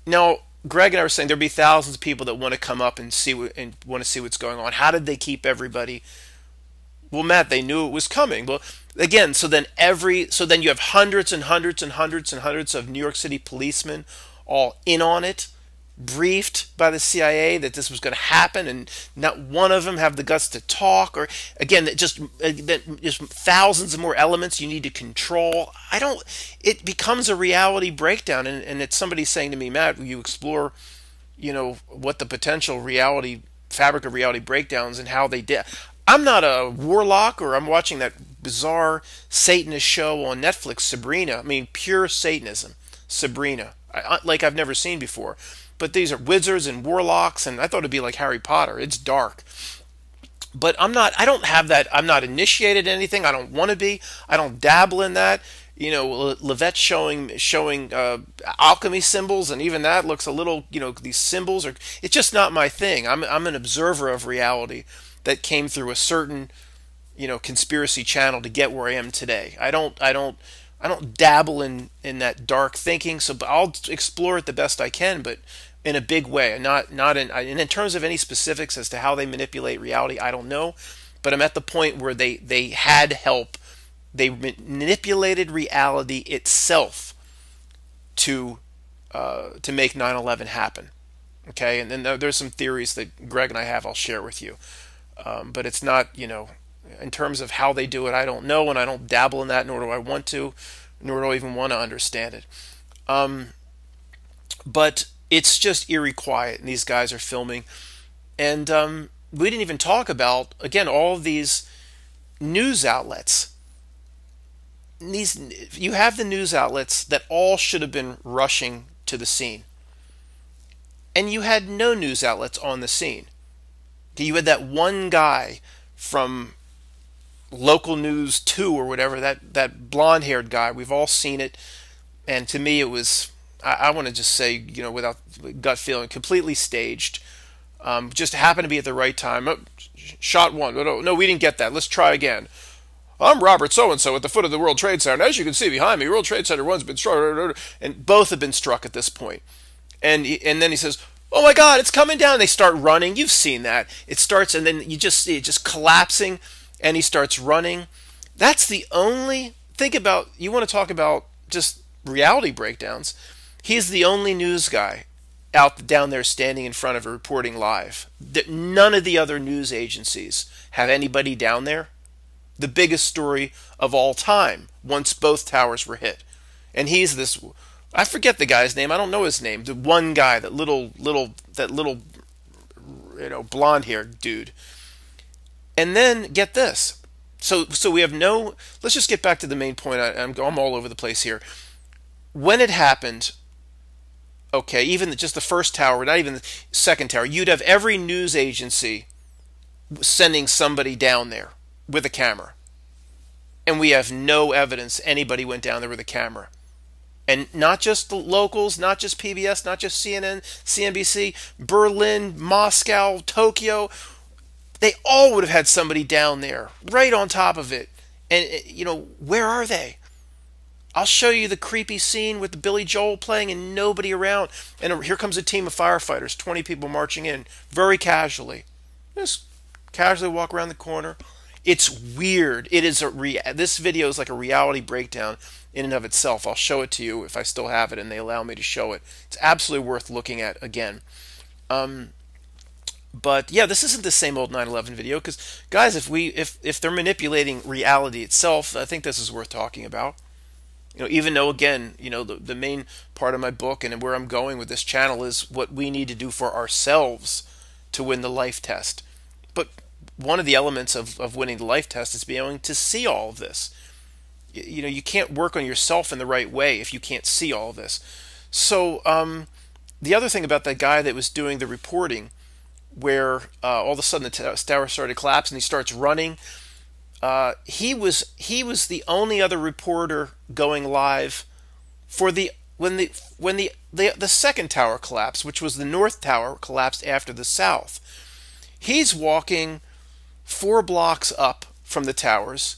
Now, Greg and I were saying there'd be thousands of people that want to come up and want to see what's going on. How did they keep everybody? Well, Matt, they knew it was coming. Well, again, so then you have hundreds and hundreds and hundreds and hundreds of New York City policemen all in on it, briefed by the CIA that this was going to happen, and not one of them have the guts to talk. Or again, just thousands of more elements you need to control. It becomes a reality breakdown, and it's somebody saying to me, Matt, will you explore, what the potential fabric of reality breakdowns and how they did. I'm not a warlock, or I'm watching that bizarre Satanist show on Netflix, Sabrina. I mean, pure Satanism, Sabrina, like I've never seen before. But these are wizards and warlocks, and I thought it'd be like Harry Potter. It's dark. But I don't have that. I'm not initiated in anything. I don't want to be. I don't dabble in that. You know, Levet showing alchemy symbols, and even that looks a little, these symbols are, it's just not my thing. I'm an observer of reality that came through a certain, conspiracy channel to get where I am today. I don't dabble in that dark thinking, so I'll explore it the best I can, but in a big way, not in, and in terms of any specifics as to how they manipulate reality, I don't know, but I'm at the point where they had help. They manipulated reality itself to make 9/11 happen. Okay, and then there's some theories that Greg and I have. I'll share with you, but it's not, in terms of how they do it, I don't know, and I don't dabble in that, nor do I want to, nor do I even want to understand it. But it's just eerie quiet, and these guys are filming, and we didn't even talk about, again, all of these news outlets. You have the news outlets that all should have been rushing to the scene, and you had no news outlets on the scene. You had that one guy from Local News 2 or whatever, that blonde-haired guy. We've all seen it, and to me it was, I want to just say, without gut feeling, completely staged. Just happened to be at the right time. Oh, shot one. No, we didn't get that. Let's try again. I'm Robert so-and-so at the foot of the World Trade Center. And as you can see behind me, World Trade Center 1's been struck. And both have been struck at this point. And then he says, oh my God, it's coming down. And they start running. You've seen that. It starts, and then you just see it just collapsing, and he starts running. That's the only, you want to talk about just reality breakdowns. He's the only news guy down there standing in front of it reporting live. None of the other news agencies have anybody down there. The biggest story of all time once both towers were hit. And he's this, I forget the guy's name, I don't know his name, the one guy, that little blonde-haired dude. And then get this. So we have let's just get back to the main point. I'm all over the place here. When it happened, okay, even just the first tower, not even the second tower, you'd have every news agency sending somebody down there with a camera. And we have no evidence anybody went down there with a camera. And not just the locals, not just PBS, not just CNN, CNBC, Berlin, Moscow, Tokyo. They all would have had somebody down there, right on top of it. And, where are they? I'll show you the creepy scene with the Billy Joel playing and nobody around. And here comes a team of firefighters, 20 people marching in, very casually. Just casually walk around the corner. It's weird. It is this video is like a reality breakdown in and of itself. I'll show it to you if I still have it and they allow me to show it. It's absolutely worth looking at again. But yeah, this isn't the same old 9/11 video, because guys, if they're manipulating reality itself, I think this is worth talking about. Even though, again, the main part of my book and where I'm going with this channel is what we need to do for ourselves to win the life test. But one of the elements of winning the life test is being able to see all of this. You can't work on yourself in the right way if you can't see all of this. So the other thing about that guy that was doing the reporting, where all of a sudden the tower started collapsing, he starts running. He was the only other reporter going live for when the second tower collapsed, which was the north tower collapsed after the south. He's walking 4 blocks up from the towers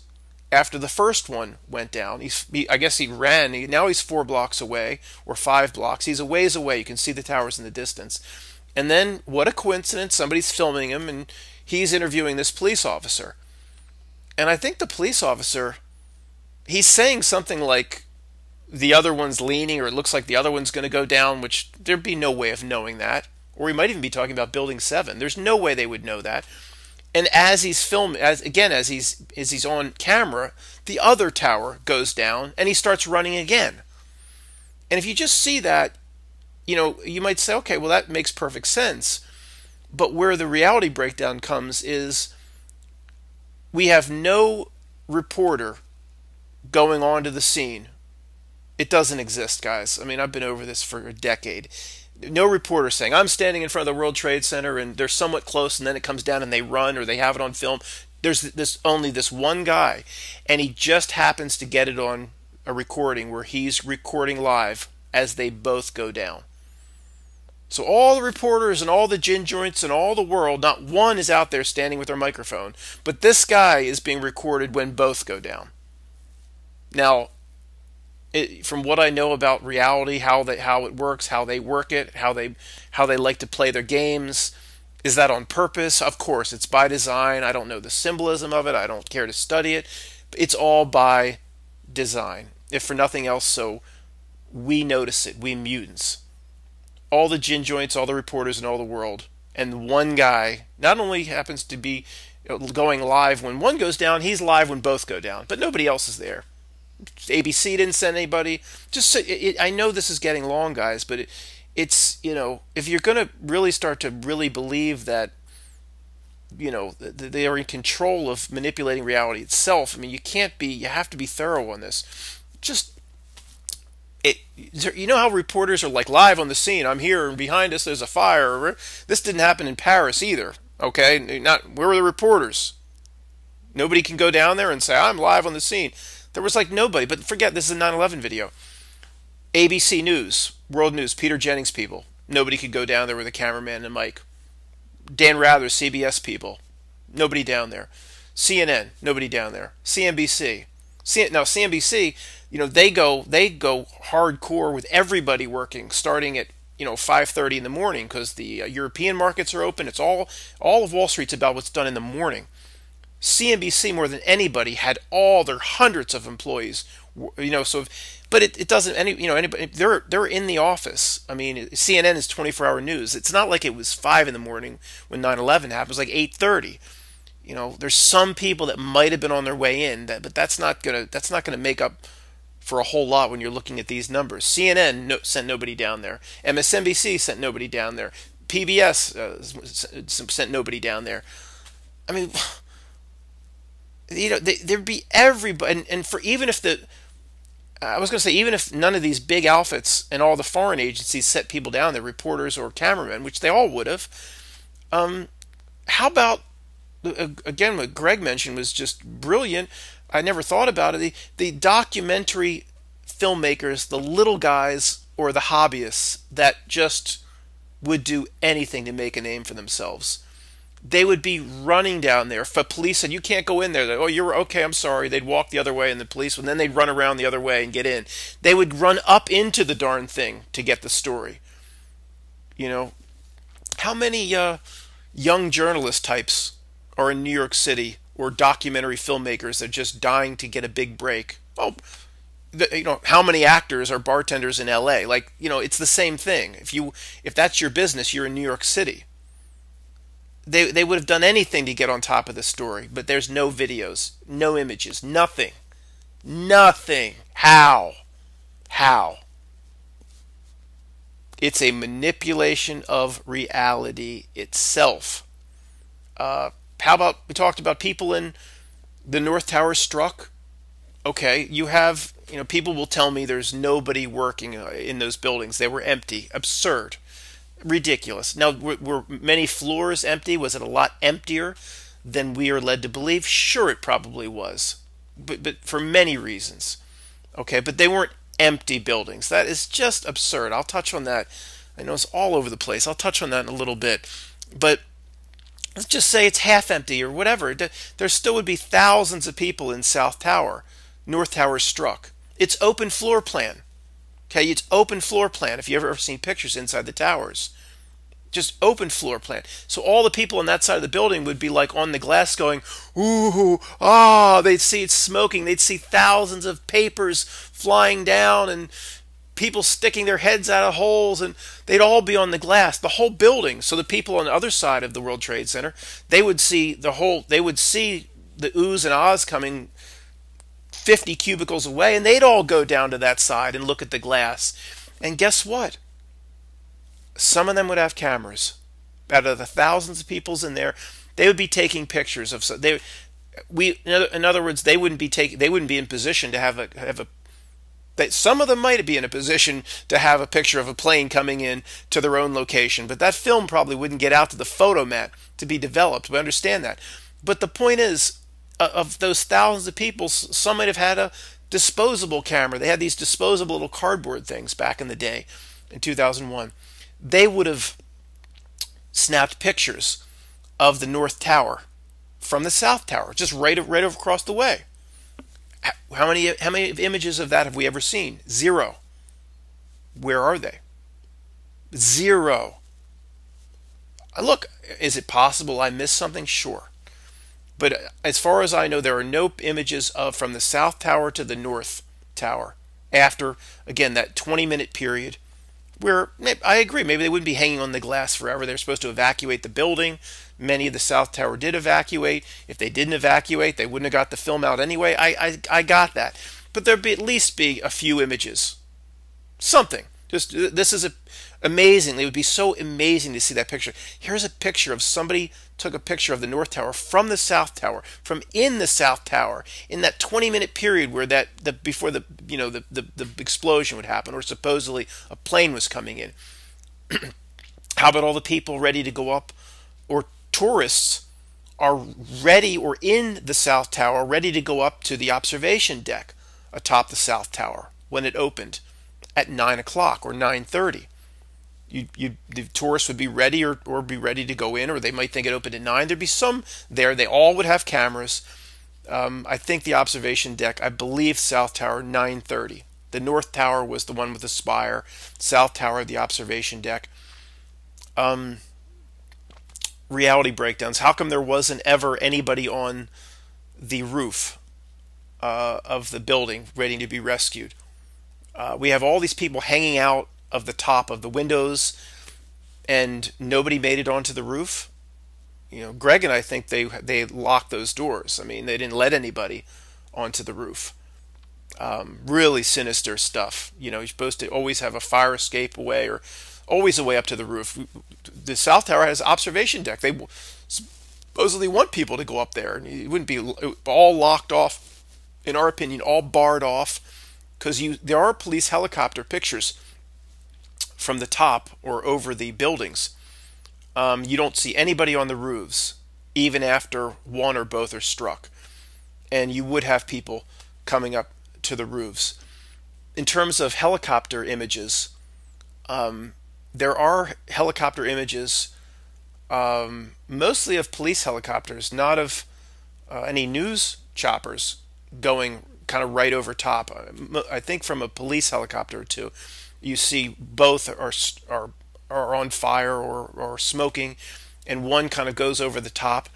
after the first one went down. I guess he ran. Now he's 4 blocks away, or 5 blocks. He's a ways away. You can see the towers in the distance. And then, what a coincidence, somebody's filming him, and he's interviewing this police officer. And I think the police officer, he's saying something like, the other one's leaning, or it looks like the other one's going to go down, which there'd be no way of knowing that. Or we might even be talking about Building 7. There's no way they would know that. And as he's filming, as he's on camera, the other tower goes down, and he starts running again. And if you just see that, you might say, okay, well, that makes perfect sense. But where the reality breakdown comes is we have no reporter going onto the scene. It doesn't exist, guys. I mean, I've been over this for a decade. No reporter saying, I'm standing in front of the World Trade Center and they're somewhat close and then it comes down and they run or they have it on film. There's only this one guy, and he just happens to get it on a recording where he's recording live as they both go down. So all the reporters and all the gin joints and all the world, not one is out there standing with their microphone, but this guy is being recorded when both go down. Now, from what I know about reality, how it works, how they work it, how they like to play their games, is that on purpose? Of course, it's by design. I don't know the symbolism of it. I don't care to study it. It's all by design, if for nothing else, so we notice it, we mutants. All the gin joints, all the reporters in all the world, and one guy not only happens to be going live when one goes down, he's live when both go down, but nobody else is there. ABC didn't send anybody. I know this is getting long, guys, but it's, if you're going to really start to really believe that, they are in control of manipulating reality itself, I mean, you have to be thorough on this. How reporters are like live on the scene. I'm here and behind us there's a fire. This didn't happen in Paris either. Okay, where were the reporters? Nobody can go down there and say I'm live on the scene. There was like nobody. But forget, this is a 9/11 video. ABC News, World News, Peter Jennings people. Nobody could go down there with a cameraman and mic. Dan Rather, CBS people. Nobody down there. CNN, nobody down there. CNBC. Now CNBC, they go hardcore with everybody working, starting at 5:30 in the morning because the European markets are open. It's all of Wall Street's about what's done in the morning. CNBC more than anybody had all their hundreds of employees, So, but it doesn't anybody they're in the office. I mean, CNN is 24-hour news. It's not like it was 5 in the morning when 9/11 happened. It was like 8:30. There's some people that might have been on their way in, but that's not gonna make up for a whole lot when you're looking at these numbers. CNN sent nobody down there. MSNBC sent nobody down there. PBS sent nobody down there. I mean, there'd be everybody, and for even if even if none of these big outfits and all the foreign agencies set people down there, reporters or cameramen, which they all would have, how about, again, what Greg mentioned was just brilliant. I never thought about it. The documentary filmmakers, the little guys or the hobbyists that just would do anything to make a name for themselves. They would be running down there. If a police said, you can't go in there, oh, you're okay, I'm sorry. They'd walk the other way, and the police, and then they'd run around the other way and get in. They would run up into the darn thing to get the story. How many young journalist types are in New York City, or documentary filmmakers that are just dying to get a big break? Oh, how many actors are bartenders in LA? Like, it's the same thing. If that's your business, you're in New York City. They would have done anything to get on top of the story, but there's no videos, no images, nothing. How? It's a manipulation of reality itself. How about, we talked about people in the North Tower struck? Okay, you have, people will tell me there's nobody working in those buildings. They were empty. Absurd. Ridiculous. Now, were many floors empty? Was it a lot emptier than we are led to believe? Sure, it probably was. But for many reasons. Okay, but they weren't empty buildings. That is just absurd. I'll touch on that. I know it's all over the place. I'll touch on that in a little bit. But let's just say it's half empty or whatever. There still would be thousands of people in South Tower. North Tower struck. It's open floor plan. Okay, it's open floor plan. If you've ever seen pictures inside the towers, just open floor plan. So all the people on that side of the building would be like on the glass going, ooh, ah, they'd see it smoking. They'd see thousands of papers flying down and people sticking their heads out of holes, and they'd all be on the glass, the whole building. So the people on the other side of the World Trade Center, they would see the oohs and ahs coming 50 cubicles away, and they'd all go down to that side and look at the glass. And guess what? Some of them would have cameras. Out of the thousands of people in there, they would be taking pictures of. In other words, they wouldn't be in position to some of them might be in a position to have a picture of a plane coming in to their own location, but that film probably wouldn't get out to the photomat to be developed. We understand that. But the point is, of those thousands of people, some might have had a disposable camera. They had these disposable little cardboard things back in the day in 2001. They would have snapped pictures of the North Tower from the South Tower, just right across the way. How many images of that have we ever seen? Zero. Where are they? Zero. Look, is it possible I missed something? Sure. But as far as I know, there are no images from the South Tower to the North Tower after, again, that 20-minute period where I agree, maybe they wouldn't be hanging on the glass forever. They're supposed to evacuate the building. Many of the South Tower did evacuate. If they didn't evacuate, they wouldn't have got the film out anyway. I got that. But there'd at least be a few images. Something. Just this is amazing. It would be so amazing to see that picture. Here's a picture of somebody took a picture of the North Tower from the South Tower, from in the South Tower, in that 20-minute period where before the explosion would happen, or supposedly a plane was coming in. How about all the people ready to go up, or tourists are ready or in the South Tower, ready to go up to the observation deck atop the South Tower when it opened at 9 o'clock or 9:30. The tourists would be ready or be ready to go in, or they might think it opened at 9. There'd be some there. They all would have cameras. I think the observation deck, I believe South Tower, 9:30. The North Tower was the one with the spire. South Tower, the observation deck. Reality breakdowns. How come there wasn't ever anybody on the roof of the building ready to be rescued? We have all these people hanging out of the top of the windows, and nobody made it onto the roof. Greg and I think they locked those doors. I mean, they didn't let anybody onto the roof. Really sinister stuff. You're supposed to always have a fire escape away, or always a way up to the roof. The South Tower has observation deck. They supposedly want people to go up there, and it wouldn't be all locked off, in our opinion, all barred off, because there are police helicopter pictures from the top or over the buildings. You don't see anybody on the roofs, even after one or both are struck. And you would have people coming up to the roofs. In terms of helicopter images, there are helicopter images, mostly of police helicopters, not of any news choppers going kind of right over top. I think from a police helicopter or two, you see both are on fire or smoking, and one kind of goes over the top.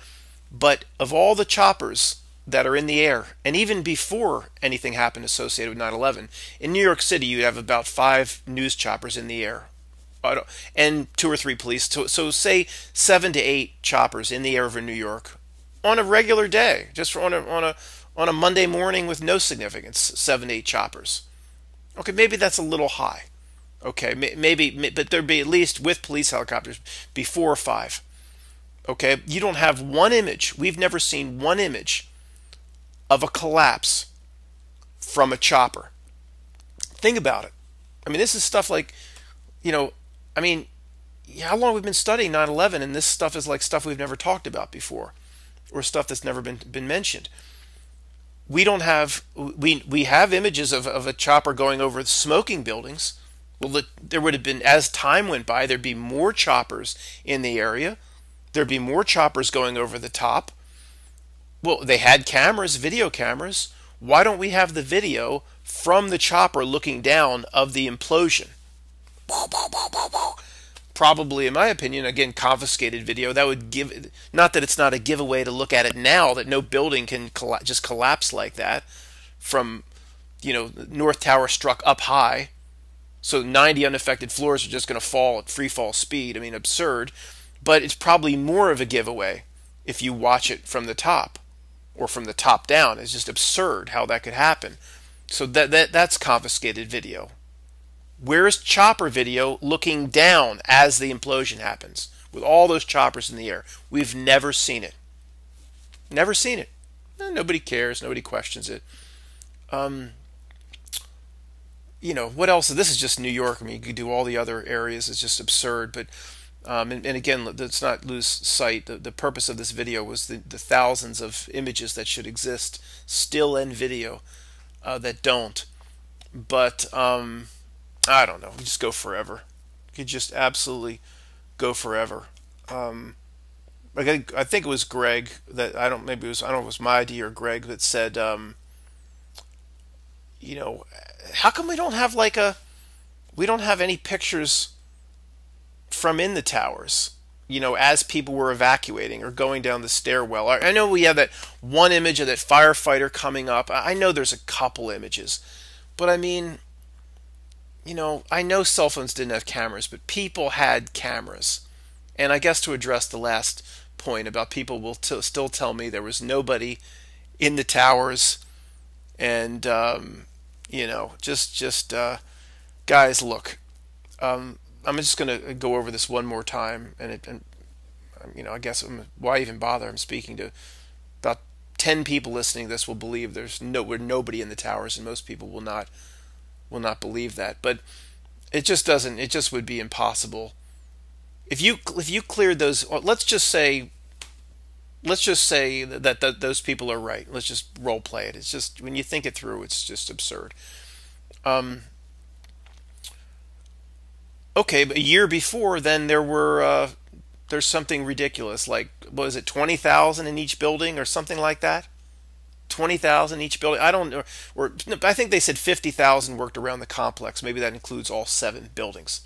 But of all the choppers that are in the air, and even before anything happened associated with 9/11, in New York City you have about 5 news choppers in the air, and 2 or 3 police. So say 7 to 8 choppers in the air over New York on a regular day, just on a Monday morning with no significance. 7 to 8 choppers. Okay, maybe that's a little high. Okay, maybe, but there'd be at least with police helicopters be 4 or 5. Okay, you don't have one image. We've never seen one image of a collapse from a chopper. Think about it. I mean, this is stuff like, how long have we been studying 9/11, and this stuff is like stuff we've never talked about before, or stuff that's never been mentioned. We don't have we have images of a chopper going over smoking buildings. Well, there would have been, as time went by, there'd be more choppers in the area. There'd be more choppers going over the top. Well, they had cameras, video cameras. Why don't we have the video from the chopper looking down of the implosion? Probably, in my opinion, again, confiscated video. That would give, not that it's not a giveaway to look at it now, that no building can just collapse like that from, North Tower struck up high. So 90 unaffected floors are just going to fall at free fall speed. I mean, absurd. But it's probably more of a giveaway if you watch it from the top or from the top down. It's just absurd how that could happen. So that's confiscated video. Where's chopper video looking down as the implosion happens with all those choppers in the air? We've never seen it. Never seen it. Nobody cares. Nobody questions it. Um, what else? This is just New York. I mean, you could do all the other areas. It's just absurd. But and again, let's not lose sight. The purpose of this video was the thousands of images that should exist, still and video, that don't. But I don't know. We just go forever. You could just absolutely go forever. Um, I think it was Greg that maybe it was I don't know if it was my idea or Greg that said, you know, how come we don't have any pictures from in the towers? As people were evacuating or going down the stairwell. I know we have that one image of that firefighter coming up. I know there's a couple images, but I mean, I know cell phones didn't have cameras, but people had cameras. And I guess to address the last point about people will still tell me there was nobody in the towers, and just guys, look, I'm just going to go over this one more time, and I guess why even bother? I'm speaking to about 10 people listening to this will believe we're nobody in the towers, and most people will not believe that. But it just would be impossible if you cleared those. Let's just say that those people are right. Let's just role play it. It's just when you think it through, it's just absurd. Um, okay, but a year before, then there's something ridiculous like, what was it, 20,000 in each building or something like that? 20,000 each building. I don't know, or no, I think they said 50,000 worked around the complex. Maybe that includes all 7 buildings.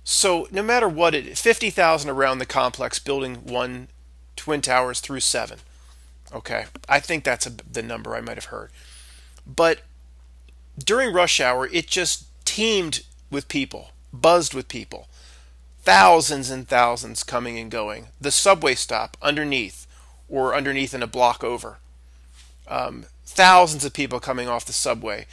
So no matter what 50,000 around the complex, building 1, twin towers through 7. Okay, I think that's the number I might have heard. But during rush hour, it just teemed with people, buzzed with people, thousands and thousands coming and going. The subway stop underneath, or underneath and a block over. Thousands of people coming off the subway.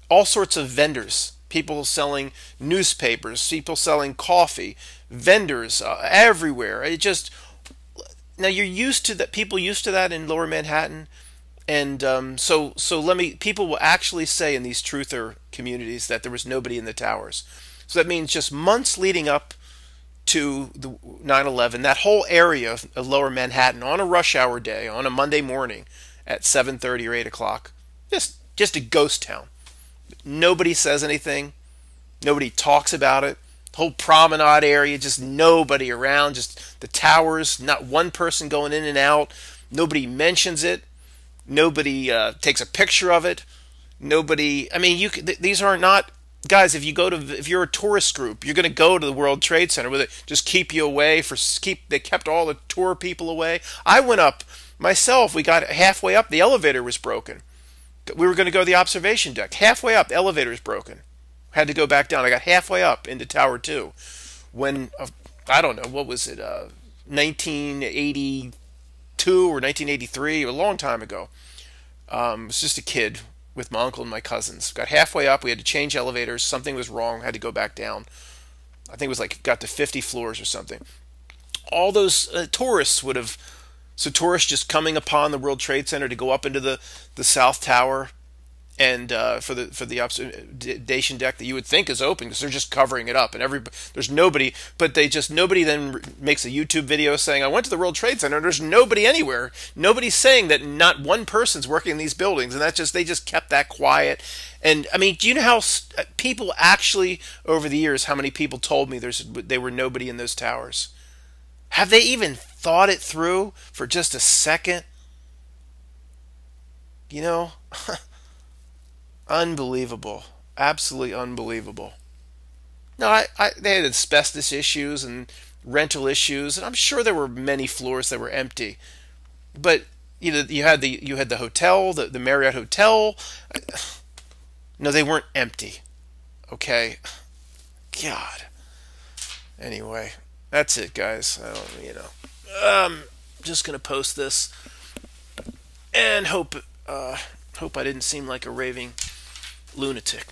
All sorts of vendors, people selling newspapers, people selling coffee, vendors everywhere. It just now you're used to that. People used to that in Lower Manhattan, and so people will actually say in these truther communities that there was nobody in the towers. So that means just months leading up to the 9/11, that whole area of Lower Manhattan on a rush hour day, on a Monday morning at 7:30 or 8 o'clock, just a ghost town. Nobody says anything. Nobody talks about it. The whole promenade area, just nobody around. Just the towers, not one person going in and out. Nobody mentions it. Nobody takes a picture of it. Nobody. I mean, these are not guys. If you're a tourist group, you're going to go to the World Trade Center. Will it just keep you away? They kept all the tour people away. I went up myself. We got halfway up. The elevator was broken. We were going to go to the observation deck. Halfway up, the elevator is broken. Had to go back down. I got halfway up into Tower 2 when, I don't know, what was it, 1982 or 1983, a long time ago. I was just a kid with my uncle and my cousins. Got halfway up. We had to change elevators. Something was wrong. Had to go back down. I think it was like got to 50 floors or something. All those tourists would have. So tourists just coming upon the World Trade Center to go up into the South Tower, and for the observation deck that you would think is open because they're just covering it up, and there's nobody, but nobody then makes a YouTube video saying I went to the World Trade Center and there's nobody anywhere. Nobody's saying that not one person's working in these buildings, and they just kept that quiet. And I mean, do you know how people actually over the years, how many people told me they were nobody in those towers? Have they even thought it through for just a second? You know, unbelievable, absolutely unbelievable. No, they had asbestos issues and rental issues, and I'm sure there were many floors that were empty. But you had the hotel, the Marriott Hotel. No, they weren't empty. Okay, God. Anyway, that's it, guys. Just gonna post this and hope I didn't seem like a raving lunatic.